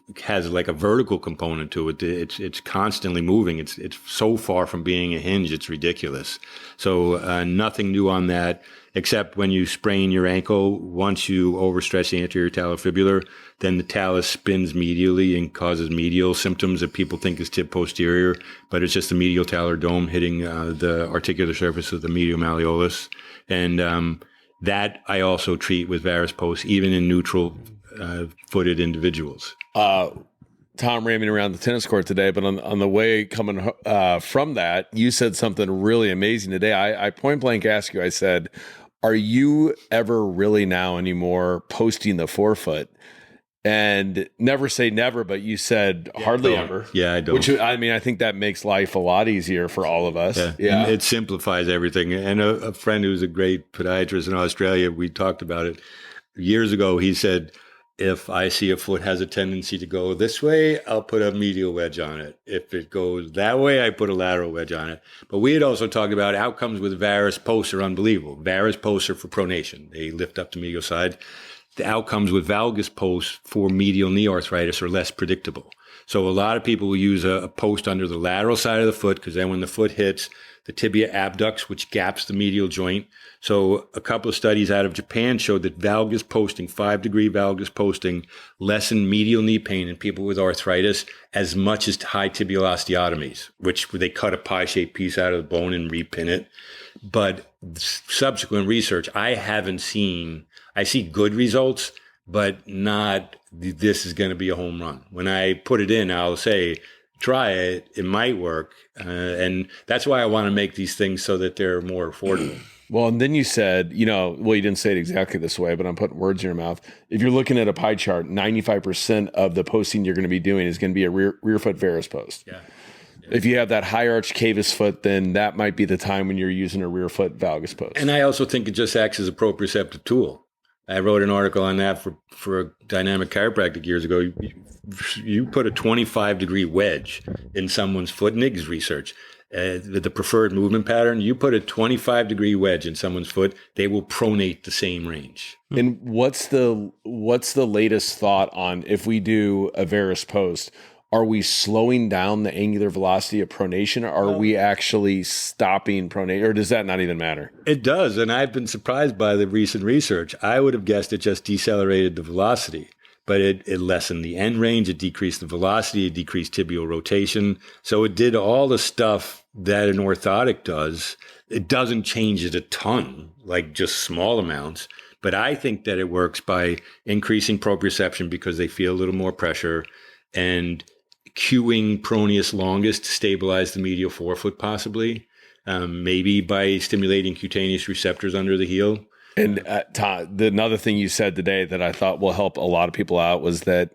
like a vertical component to it. It's constantly moving. It's so far from being a hinge, it's ridiculous. So nothing new on that, except when you sprain your ankle, once you overstretch the anterior talofibular, then the talus spins medially and causes medial symptoms that people think is tib posterior, but it's just the medial talar dome hitting the articular surface of the medial malleolus. And that I also treat with varus posts, even in neutral footed individuals. Tom ran me around the tennis court today, but on the way coming from that, you said something really amazing today. I point blank asked you, I said, are you ever really now anymore posting the forefoot? And never say never, but you said hardly ever. Yeah, I don't. Which, I mean, I think that makes life a lot easier for all of us. Yeah. It simplifies everything. And a friend who's a great podiatrist in Australia, we talked about it years ago. He said, if I see a foot has a tendency to go this way, I'll put a medial wedge on it. If it goes that way, I put a lateral wedge on it. But we had also talked about outcomes with varus posts are unbelievable. Varus posts are for pronation. They lift up the medial side. The outcomes with valgus posts for medial knee arthritis are less predictable. So a lot of people will use a post under the lateral side of the foot because then when the foot hits, the tibia abducts, which gaps the medial joint. So a couple of studies out of Japan showed that valgus posting, 5-degree valgus posting, lessened medial knee pain in people with arthritis as much as high tibial osteotomies, which they cut a pie-shaped piece out of the bone and repin it. But subsequent research, I see good results, but not this is going to be a home run. When I put it in, I'll say, try it. It might work. And that's why I want to make these things so that they're more affordable. Well, and then you said, you didn't say it exactly this way, but I'm putting words in your mouth. If you're looking at a pie chart, 95% of the posting you're going to be doing is going to be a rear foot varus post. Yeah. If you have that high arch cavus foot, then that might be the time when you're using a rear foot valgus post. And I also think it just acts as a proprioceptive tool. I wrote an article on that for Dynamic Chiropractic years ago. You put a 25-degree wedge in someone's foot, NIGS research, the preferred movement pattern, you put a 25-degree wedge in someone's foot, they will pronate the same range. And what's the latest thought on if we do a varus post? Are we slowing down the angular velocity of pronation, or are we actually stopping pronation, or does that not even matter? It does, and I've been surprised by the recent research. I would have guessed it just decelerated the velocity, but it lessened the end range, it decreased the velocity, it decreased tibial rotation. So it did all the stuff that an orthotic does. It doesn't change it a ton, like just small amounts, but I think that it works by increasing proprioception because they feel a little more pressure and cueing proneus longus to stabilize the medial forefoot possibly, maybe by stimulating cutaneous receptors under the heel. And another thing you said today that I thought will help a lot of people out was that,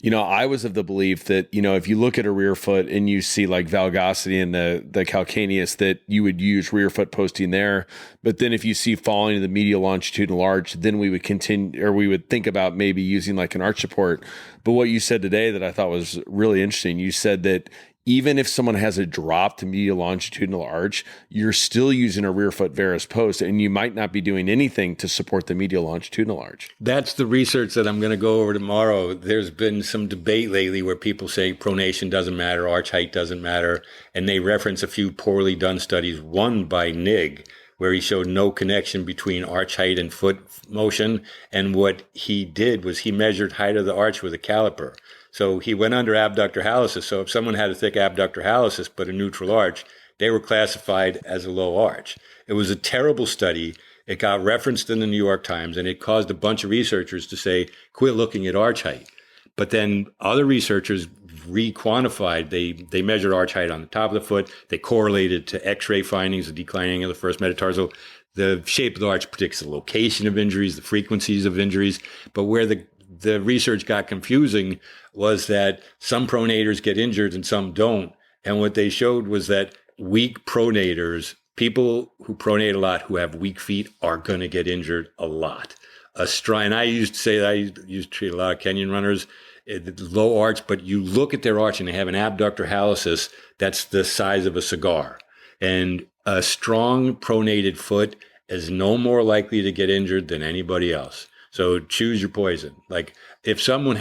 I was of the belief that, if you look at a rear foot and you see like valgosity in the calcaneus, that you would use rear foot posting there. But then if you see falling in the medial longitudinal arch, then we would continue, or we would think about maybe using like an arch support. But what you said today that I thought was really interesting, you said that even if someone has a dropped medial longitudinal arch, you're still using a rear foot varus post, and you might not be doing anything to support the medial longitudinal arch. That's the research that I'm going to go over tomorrow. There's been some debate lately where people say pronation doesn't matter, arch height doesn't matter, and they reference a few poorly done studies, one by Nig, where he showed no connection between arch height and foot motion. And what he did was he measured height of the arch with a caliper. So he went under abductor hallucis. So if someone had a thick abductor hallucis but a neutral arch, they were classified as a low arch. It was a terrible study. It got referenced in the New York Times, and it caused a bunch of researchers to say, quit looking at arch height. But then other researchers re-quantified. They measured arch height on the top of the foot. They correlated to X-ray findings, the declining of the first metatarsal. The shape of the arch predicts the location of injuries, the frequencies of injuries. But where the research got confusing was that some pronators get injured and some don't. And what they showed was that weak pronators, people who pronate a lot, who have weak feet, are going to get injured a lot. And I used to say that I used to treat a lot of Kenyan runners, low arch, but you look at their arch and they have an abductor hallucis that's the size of a cigar. And a strong pronated foot is no more likely to get injured than anybody else. So choose your poison. Like if someone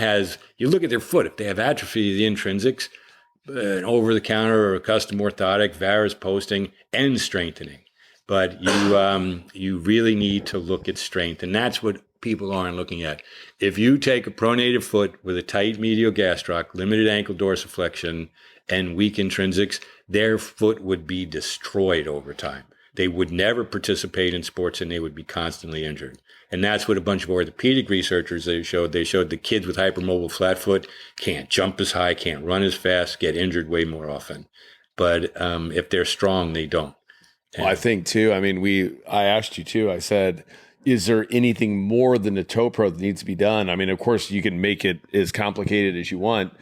you look at their foot, if they have atrophy of the intrinsics, an over-the-counter or a custom orthotic, varus posting, and strengthening. But you really need to look at strength, and that's what people aren't looking at. If you take a pronated foot with a tight medial gastroc, limited ankle dorsiflexion, and weak intrinsics, their foot would be destroyed over time. They would never participate in sports, and they would be constantly injured. And that's what a bunch of orthopedic researchers showed. They showed the kids with hypermobile flat foot can't jump as high, can't run as fast, get injured way more often. But if they're strong, they don't. Well, I think too, I mean, I asked you too, I said, Is there anything more than the toe pro that needs to be done? I mean, of course, you can make it as complicated as you want,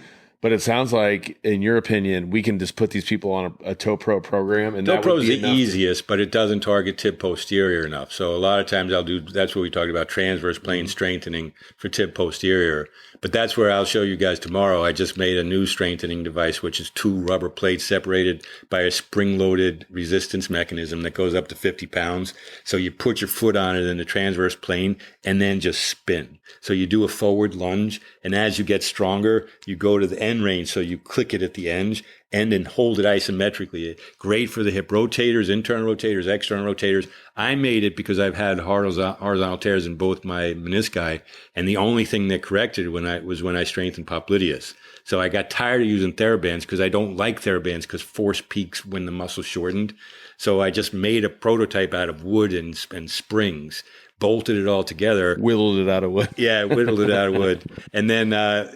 but it sounds like, in your opinion, we can just put these people on a toe pro program, and Toe that pro would is be the enough easiest, but it doesn't target tib posterior enough. So a lot of times I'll do, that's what we talked about, transverse plane strengthening for tib posterior. But that's where I'll show you guys tomorrow. I just made a new strengthening device, which is 2 rubber plates separated by a spring-loaded resistance mechanism that goes up to 50 pounds. So you put your foot on it in the transverse plane and then just spin. So you do a forward lunge, and as you get stronger, you go to the end range. So you click it at the end and hold it isometrically. Great for the hip rotators, internal rotators, external rotators. I made it because I've had horizontal tears in both my menisci, and the only thing that corrected it when I strengthened popliteus. So I got tired of using TheraBands because I don't like TheraBands because force peaks when the muscle shortened. So I just made a prototype out of wood and springs, bolted it all together. whittled it out of wood. Yeah, whittled it out of wood. And then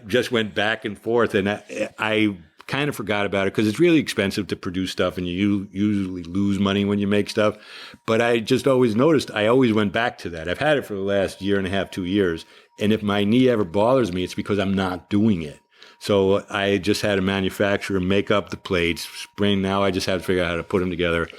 just went back and forth. And I kind of forgot about it because it's really expensive to produce stuff, and you usually lose money when you make stuff. But I just always noticed, I always went back to that. I've had it for the last year and a half, 2 years. And if my knee ever bothers me, it's because I'm not doing it. So I just had a manufacturer make up the plates, spring. Now I just have to figure out how to put them together.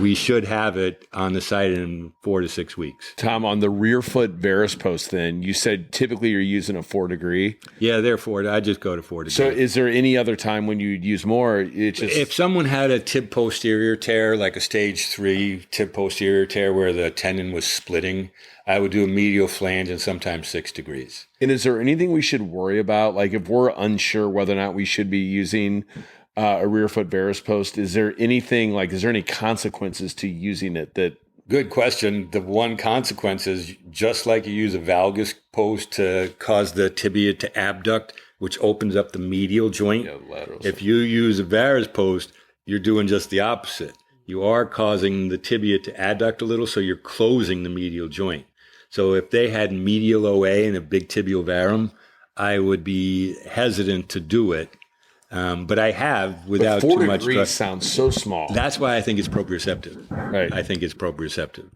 We should have it on the site in 4 to 6 weeks. Tom, on the rear foot varus post, then you said typically you're using a 4 degree. Yeah, therefore I just go to 4 degree. So is there any other time when you'd use more? It's just If someone had a tib posterior tear, like a stage 3 tib posterior tear where the tendon was splitting, I would do a medial flange and sometimes 6 degrees. And is there anything we should worry about? Like if we're unsure whether or not we should be using a rear foot varus post, is there any consequences to using it that? Good question. The one consequence is just like you use a valgus post to cause the tibia to abduct, which opens up the medial joint. If you use a varus post, you're doing just the opposite. You are causing the tibia to adduct a little, so you're closing the medial joint. So if they had medial OA and a big tibial varum, I would be hesitant to do it. But I have without But 4 too much. degrees sounds so small. That's why I think it's proprioceptive. Right. I think it's proprioceptive.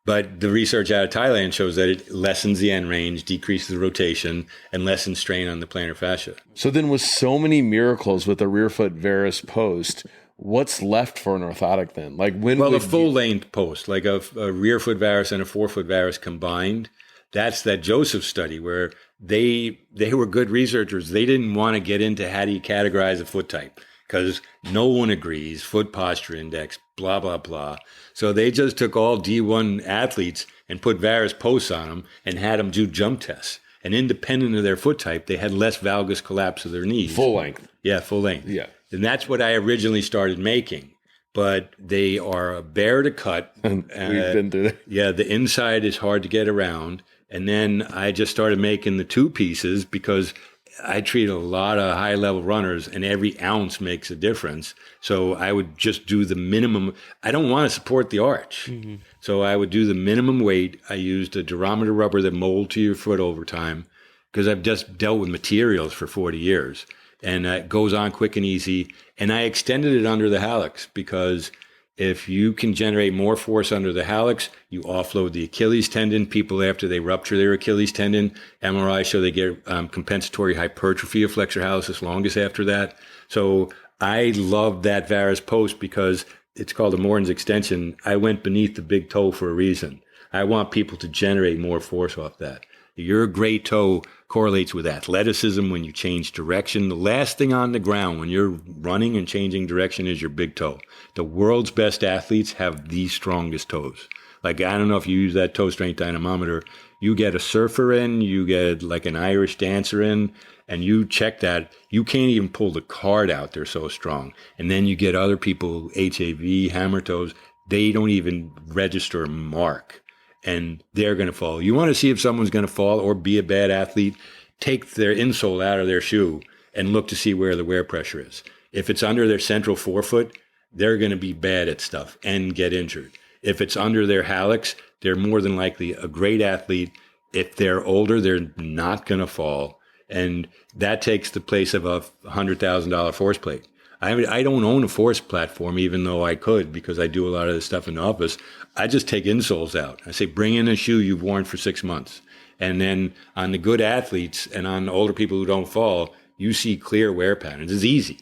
But the research out of Thailand shows that it lessens the end range, decreases the rotation, and lessens strain on the plantar fascia. So then with so many miracles with the rear foot varus post, what's left for an orthotic then? Like a full-length post, like a rear foot varus and a forefoot varus combined, that's that Joseph study where they were good researchers. They didn't want to get into how do you categorize a foot type because no one agrees, foot posture index, blah, blah, blah. So they just took all D1 athletes and put varus posts on them and had them do jump tests. And independent of their foot type, they had less valgus collapse of their knees. Full length. Yeah, full length. Yeah. And that's what I originally started making. But they are a bear to cut. We've been through that. Yeah, the inside is hard to get around. And then I just started making the 2 pieces because I treat a lot of high-level runners, and every ounce makes a difference. So I would just do the minimum. I don't want to support the arch. Mm-hmm. So I would do the minimum weight. I used a durometer rubber that molds to your foot over time because I've just dealt with materials for 40 years. And it goes on quick and easy. And I extended it under the hallux because if you can generate more force under the hallux, you offload the Achilles tendon. People, after they rupture their Achilles tendon, MRI show they get compensatory hypertrophy of flexor hallucis longus after that. So I love that varus post because it's called a Morton's extension. I went beneath the big toe for a reason. I want people to generate more force off that. Your great toe correlates with athleticism when you change direction. The last thing on the ground when you're running and changing direction is your big toe. The world's best athletes have the strongest toes. Like, I don't know if you use that toe strength dynamometer. You get a surfer in, you get like an Irish dancer in, and you check that. You can't even pull the card out. They're so strong. And then you get other people, HAV, hammer toes. They don't even register a mark. And they're going to fall. You want to see if someone's going to fall or be a bad athlete, take their insole out of their shoe and look to see where the wear pressure is. If it's under their central forefoot, they're going to be bad at stuff and get injured. If it's under their hallux, they're more than likely a great athlete. If they're older, they're not going to fall. And that takes the place of a $100,000 force plate. I don't own a force platform, even though I could, because I do a lot of this stuff in the office. I just take insoles out. I say, bring in a shoe you've worn for 6 months. And then on the good athletes and on older people who don't fall, you see clear wear patterns. It's easy.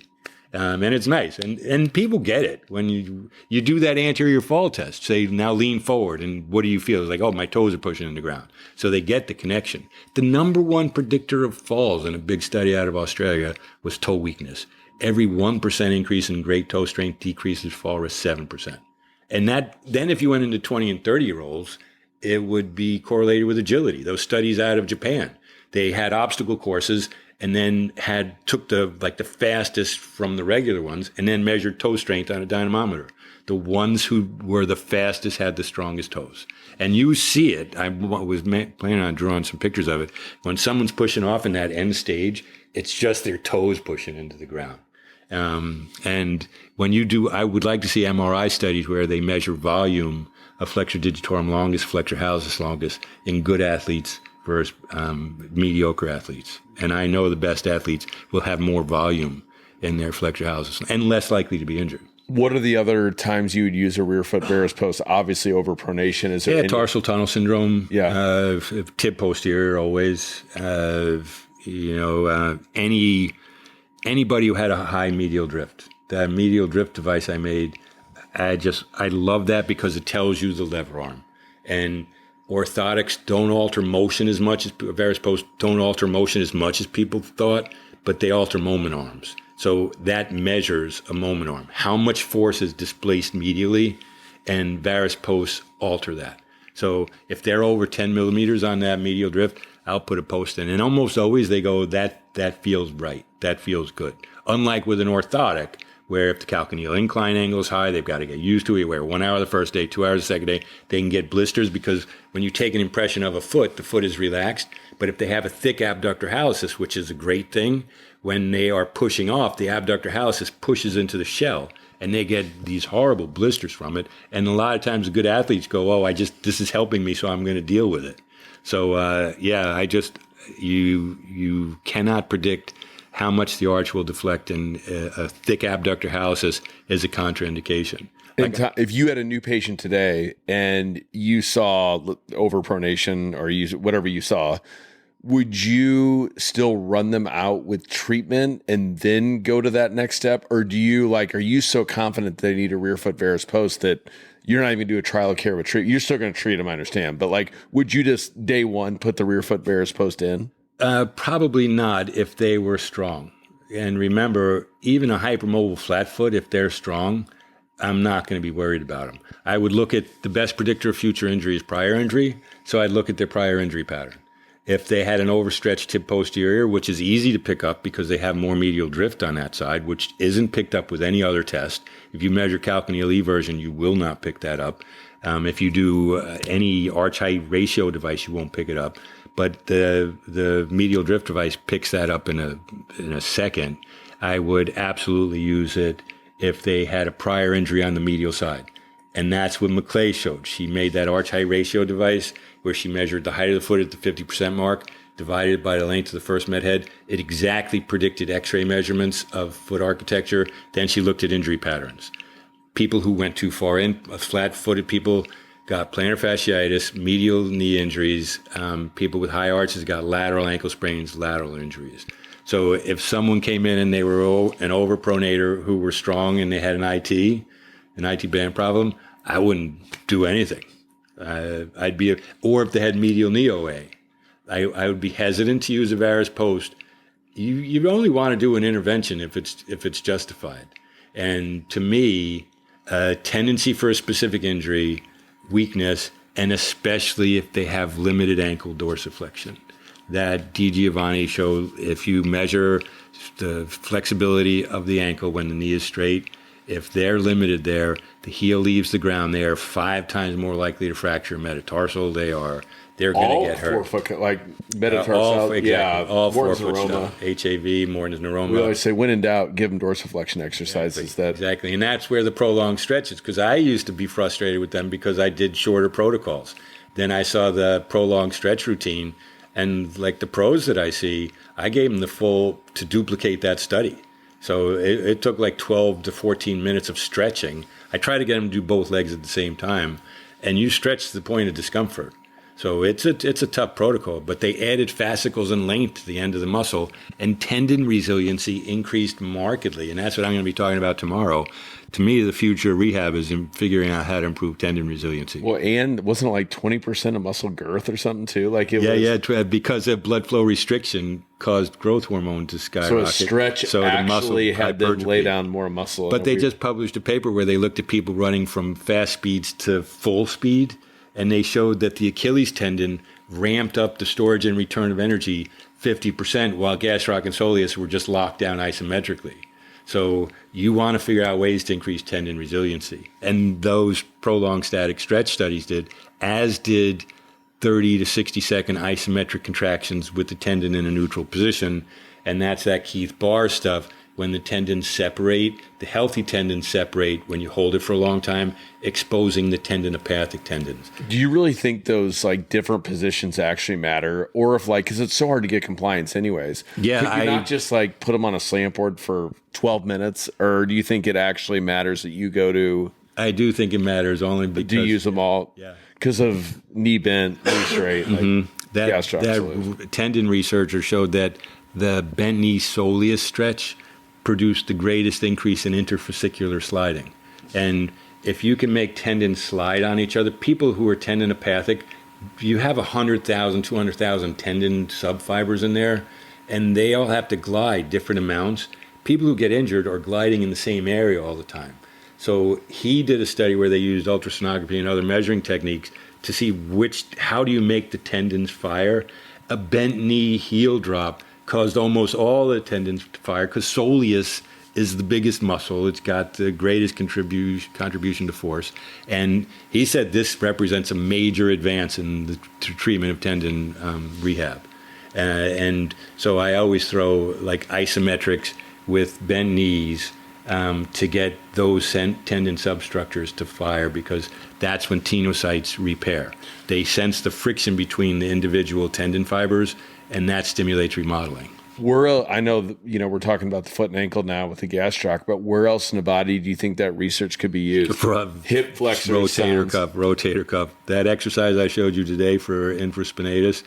And it's nice. And people get it. When you do that anterior fall test, say, now lean forward, and what do you feel? It's like, oh, my toes are pushing in the ground. So they get the connection. The number one predictor of falls in a big study out of Australia was toe weakness. Every 1% increase in great toe strength decreases fall risk 7%. And then if you went into 20 and 30-year-olds, it would be correlated with agility. Those studies out of Japan, they had obstacle courses and then took the fastest from the regular ones and then measured toe strength on a dynamometer. The ones who were the fastest had the strongest toes. And you see it. I was planning on drawing some pictures of it. When someone's pushing off in that end stage, it's just their toes pushing into the ground. And when you do, I would like to see MRI studies where they measure volume of flexor digitorum longus, flexor hallucis longus in good athletes versus mediocre athletes. And I know the best athletes will have more volume in their flexor hallucis and less likely to be injured. What are the other times you would use a rear foot varus post? Obviously, overpronation. Is there tarsal tunnel syndrome. Yeah, tib posterior always. Anybody who had a high medial drift. That medial drift device I made, I love that because it tells you the lever arm. And orthotics don't alter motion as much as varus posts don't alter motion as much as people thought, but they alter moment arms. So that measures a moment arm. How much force is displaced medially, and varus posts alter that. So if they're over 10 millimeters on that medial drift, I'll put a post in. And almost always they go, that feels right. That feels good. Unlike with an orthotic, where if the calcaneal incline angle is high, they've got to get used to it. You wear 1 hour the first day, 2 hours the second day. They can get blisters because when you take an impression of a foot, the foot is relaxed. But if they have a thick abductor hallucis, which is a great thing, when they are pushing off, the abductor hallucis pushes into the shell, and they get these horrible blisters from it. And a lot of times the good athletes go, this is helping me, so I'm going to deal with it. So, you cannot predict how much the arch will deflect, and a thick abductor hallucis is a contraindication. If you had a new patient today and you saw overpronation or whatever you saw, would you still run them out with treatment and then go to that next step? Or are you so confident they need a rear foot varus post that you're not even going to do a trial of care with treatment? You're still going to treat them, I understand. But would you just day one put the rear foot varus post in? Probably not if they were strong. And remember, even a hypermobile flat foot, if they're strong, I'm not going to be worried about them. I would look at the best predictor of future injury is prior injury. So I'd look at their prior injury pattern. If they had an overstretched tib posterior, which is easy to pick up because they have more medial drift on that side, which isn't picked up with any other test. If you measure calcaneal eversion, you will not pick that up. If you do any arch height ratio device, you won't pick it up. But the medial drift device picks that up in a second. I would absolutely use it if they had a prior injury on the medial side. And that's what McClay showed. She made that arch height ratio device where she measured the height of the foot at the 50% mark, divided by the length of the first med head. It exactly predicted x-ray measurements of foot architecture. Then she looked at injury patterns. People who went too far in, flat-footed people, got plantar fasciitis, medial knee injuries. People with high arches got lateral ankle sprains, lateral injuries. So if someone came in and they were an overpronator who were strong and they had an IT band problem, I wouldn't do anything. Or if they had medial knee OA, I would be hesitant to use a varus post. You only want to do an intervention if it's justified. And to me, a tendency for a specific injury, weakness, and especially if they have limited ankle dorsiflexion. That Di Giovanni showed if you measure the flexibility of the ankle when the knee is straight, if they're limited there, the heel leaves the ground, they are 5 times more likely to fracture metatarsal. They're going to get hurt. All 4 foot, like metatarsal. All 4 foot stuff. HAV, Morton's neuroma. We always say, when in doubt, give them dorsiflexion exercises. Exactly. And that's where the prolonged stretches, because I used to be frustrated with them because I did shorter protocols. Then I saw the prolonged stretch routine, and like the pros that I see, I gave them the full to duplicate that study. So it took like 12 to 14 minutes of stretching. I try to get them to do both legs at the same time, and you stretch to the point of discomfort. So it's a tough protocol, but they added fascicles and length to the end of the muscle, and tendon resiliency increased markedly. And that's what I'm going to be talking about tomorrow. To me, the future of rehab is in figuring out how to improve tendon resiliency. Well, and wasn't it like 20% of muscle girth or something too? Like because of blood flow restriction caused growth hormone to skyrocket. So a stretch actually had them lay down more muscle. But they just published a paper where they looked at people running from fast speeds to full speed, and they showed that the Achilles tendon ramped up the storage and return of energy 50%, while gastroc and soleus were just locked down isometrically. So you want to figure out ways to increase tendon resiliency. And those prolonged static stretch studies did, as did 30 to 60 second isometric contractions with the tendon in a neutral position. And that's that Keith Barr stuff. When the tendons separate, the healthy tendons separate when you hold it for a long time, exposing the tendinopathic tendons. Do you really think those like different positions actually matter? Or if like, because it's so hard to get compliance anyways. Yeah. Could you not just like put them on a slant board for 12 minutes? Or do you think it actually matters that you go to? I do think it matters only because. Do you use them all? Yeah. Because of knee bent, knee straight. That tendon researcher showed that the bent knee soleus stretch produced the greatest increase in interfascicular sliding. And if you can make tendons slide on each other, people who are tendinopathic, you have 100,000, 200,000 tendon subfibers in there, and they all have to glide different amounts. People who get injured are gliding in the same area all the time. So he did a study where they used ultrasonography and other measuring techniques to see how do you make the tendons fire. A bent knee heel drop caused almost all the tendons to fire because soleus is the biggest muscle. It's got the greatest contribution to force. And he said this represents a major advance in the treatment of tendon rehab. And so I always throw like isometrics with bent knees to get those tendon substructures to fire, because that's when tenocytes repair. They sense the friction between the individual tendon fibers, and that stimulates remodeling. I know, we're talking about the foot and ankle now with the gastroc, but where else in the body do you think that research could be used? For hip flexor, rotator cuff. That exercise I showed you today for infraspinatus,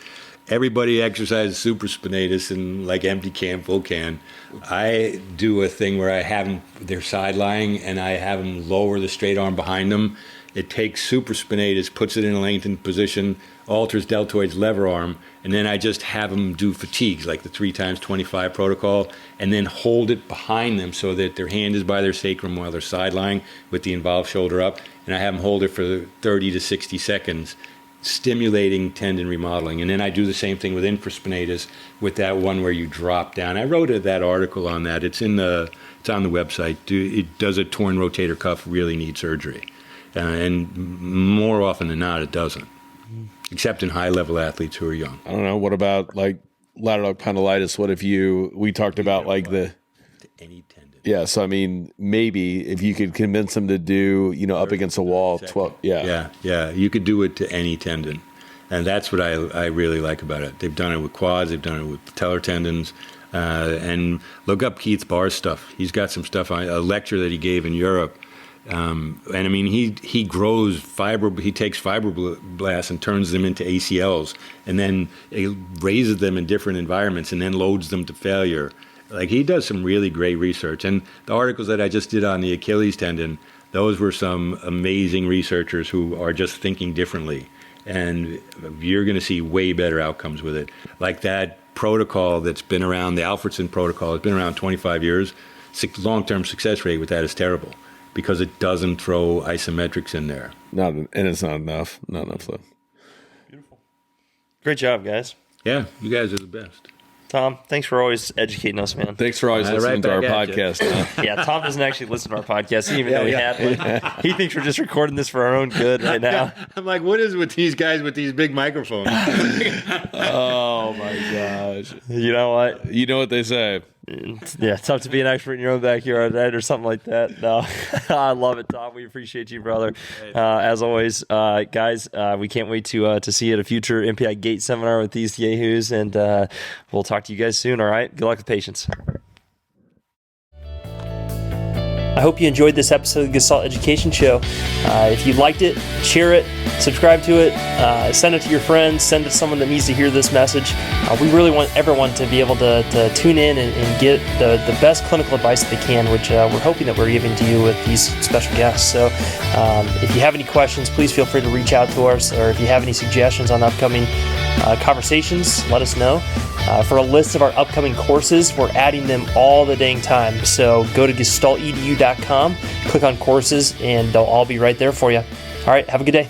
everybody exercises supraspinatus in like empty can, full can. I do a thing where I have them, they're side lying, and I have them lower the straight arm behind them. It takes supraspinatus, puts it in a lengthened position, alters deltoid's lever arm, and then I just have them do fatigues, like the 3x25 protocol, and then hold it behind them so that their hand is by their sacrum while they're side lying with the involved shoulder up, and I have them hold it for 30 to 60 seconds, stimulating tendon remodeling. And then I do the same thing with infraspinatus with that one where you drop down. I wrote that article on that. It's on the website. Does a torn rotator cuff really need surgery? And more often than not, it doesn't, except in high-level athletes who are young. I don't know. What about like lateral spondylitis? What if we talked about like any tendon? Yeah. So, I mean, maybe if you could convince them to do, up against a wall, 12. Yeah. Yeah. You could do it to any tendon. And that's what I really like about it. They've done it with quads. They've done it with patellar tendons. And look up Keith Barr's stuff. He's got some stuff on a lecture that he gave in Europe. And I mean, he grows he takes fibroblasts and turns them into ACLs, and then raises them in different environments and then loads them to failure. Like, he does some really great research. And the articles that I just did on the Achilles tendon, those were some amazing researchers who are just thinking differently. And you're going to see way better outcomes with it. Like that protocol that's been around, the Alfredson protocol, has been around 25 years. Long-term success rate with that is terrible, because it doesn't throw isometrics in there. And it's not enough. Not enough, though. Beautiful. Great job, guys. Yeah, you guys are the best. Tom, thanks for always educating us, man. Thanks for always listening to our podcast. Yeah, Tom doesn't actually listen to our podcast, even though we had one. He thinks we're just recording this for our own good right now. I'm like, what is with these guys with these big microphones? Oh, my gosh. You know what? You know what they say. Yeah, it's tough to be an expert in your own backyard, right? Or something like that. No, I love it, Tom. We appreciate you, brother. As always, guys, we can't wait to see you at a future MPI Gate seminar with these yahoos, and we'll talk to you guys soon, all right? Good luck with patience. I hope you enjoyed this episode of the Gestalt Education Show. If you liked it, share it, subscribe to it, send it to your friends, send it to someone that needs to hear this message. We really want everyone to be able to tune in and get the best clinical advice that they can, which we're hoping that we're giving to you with these special guests. So if you have any questions, please feel free to reach out to us, or if you have any suggestions on upcoming conversations, let us know. For a list of our upcoming courses, we're adding them all the dang time. So go to gestaltedu.com, click on courses, and they'll all be right there for you. All right, have a good day.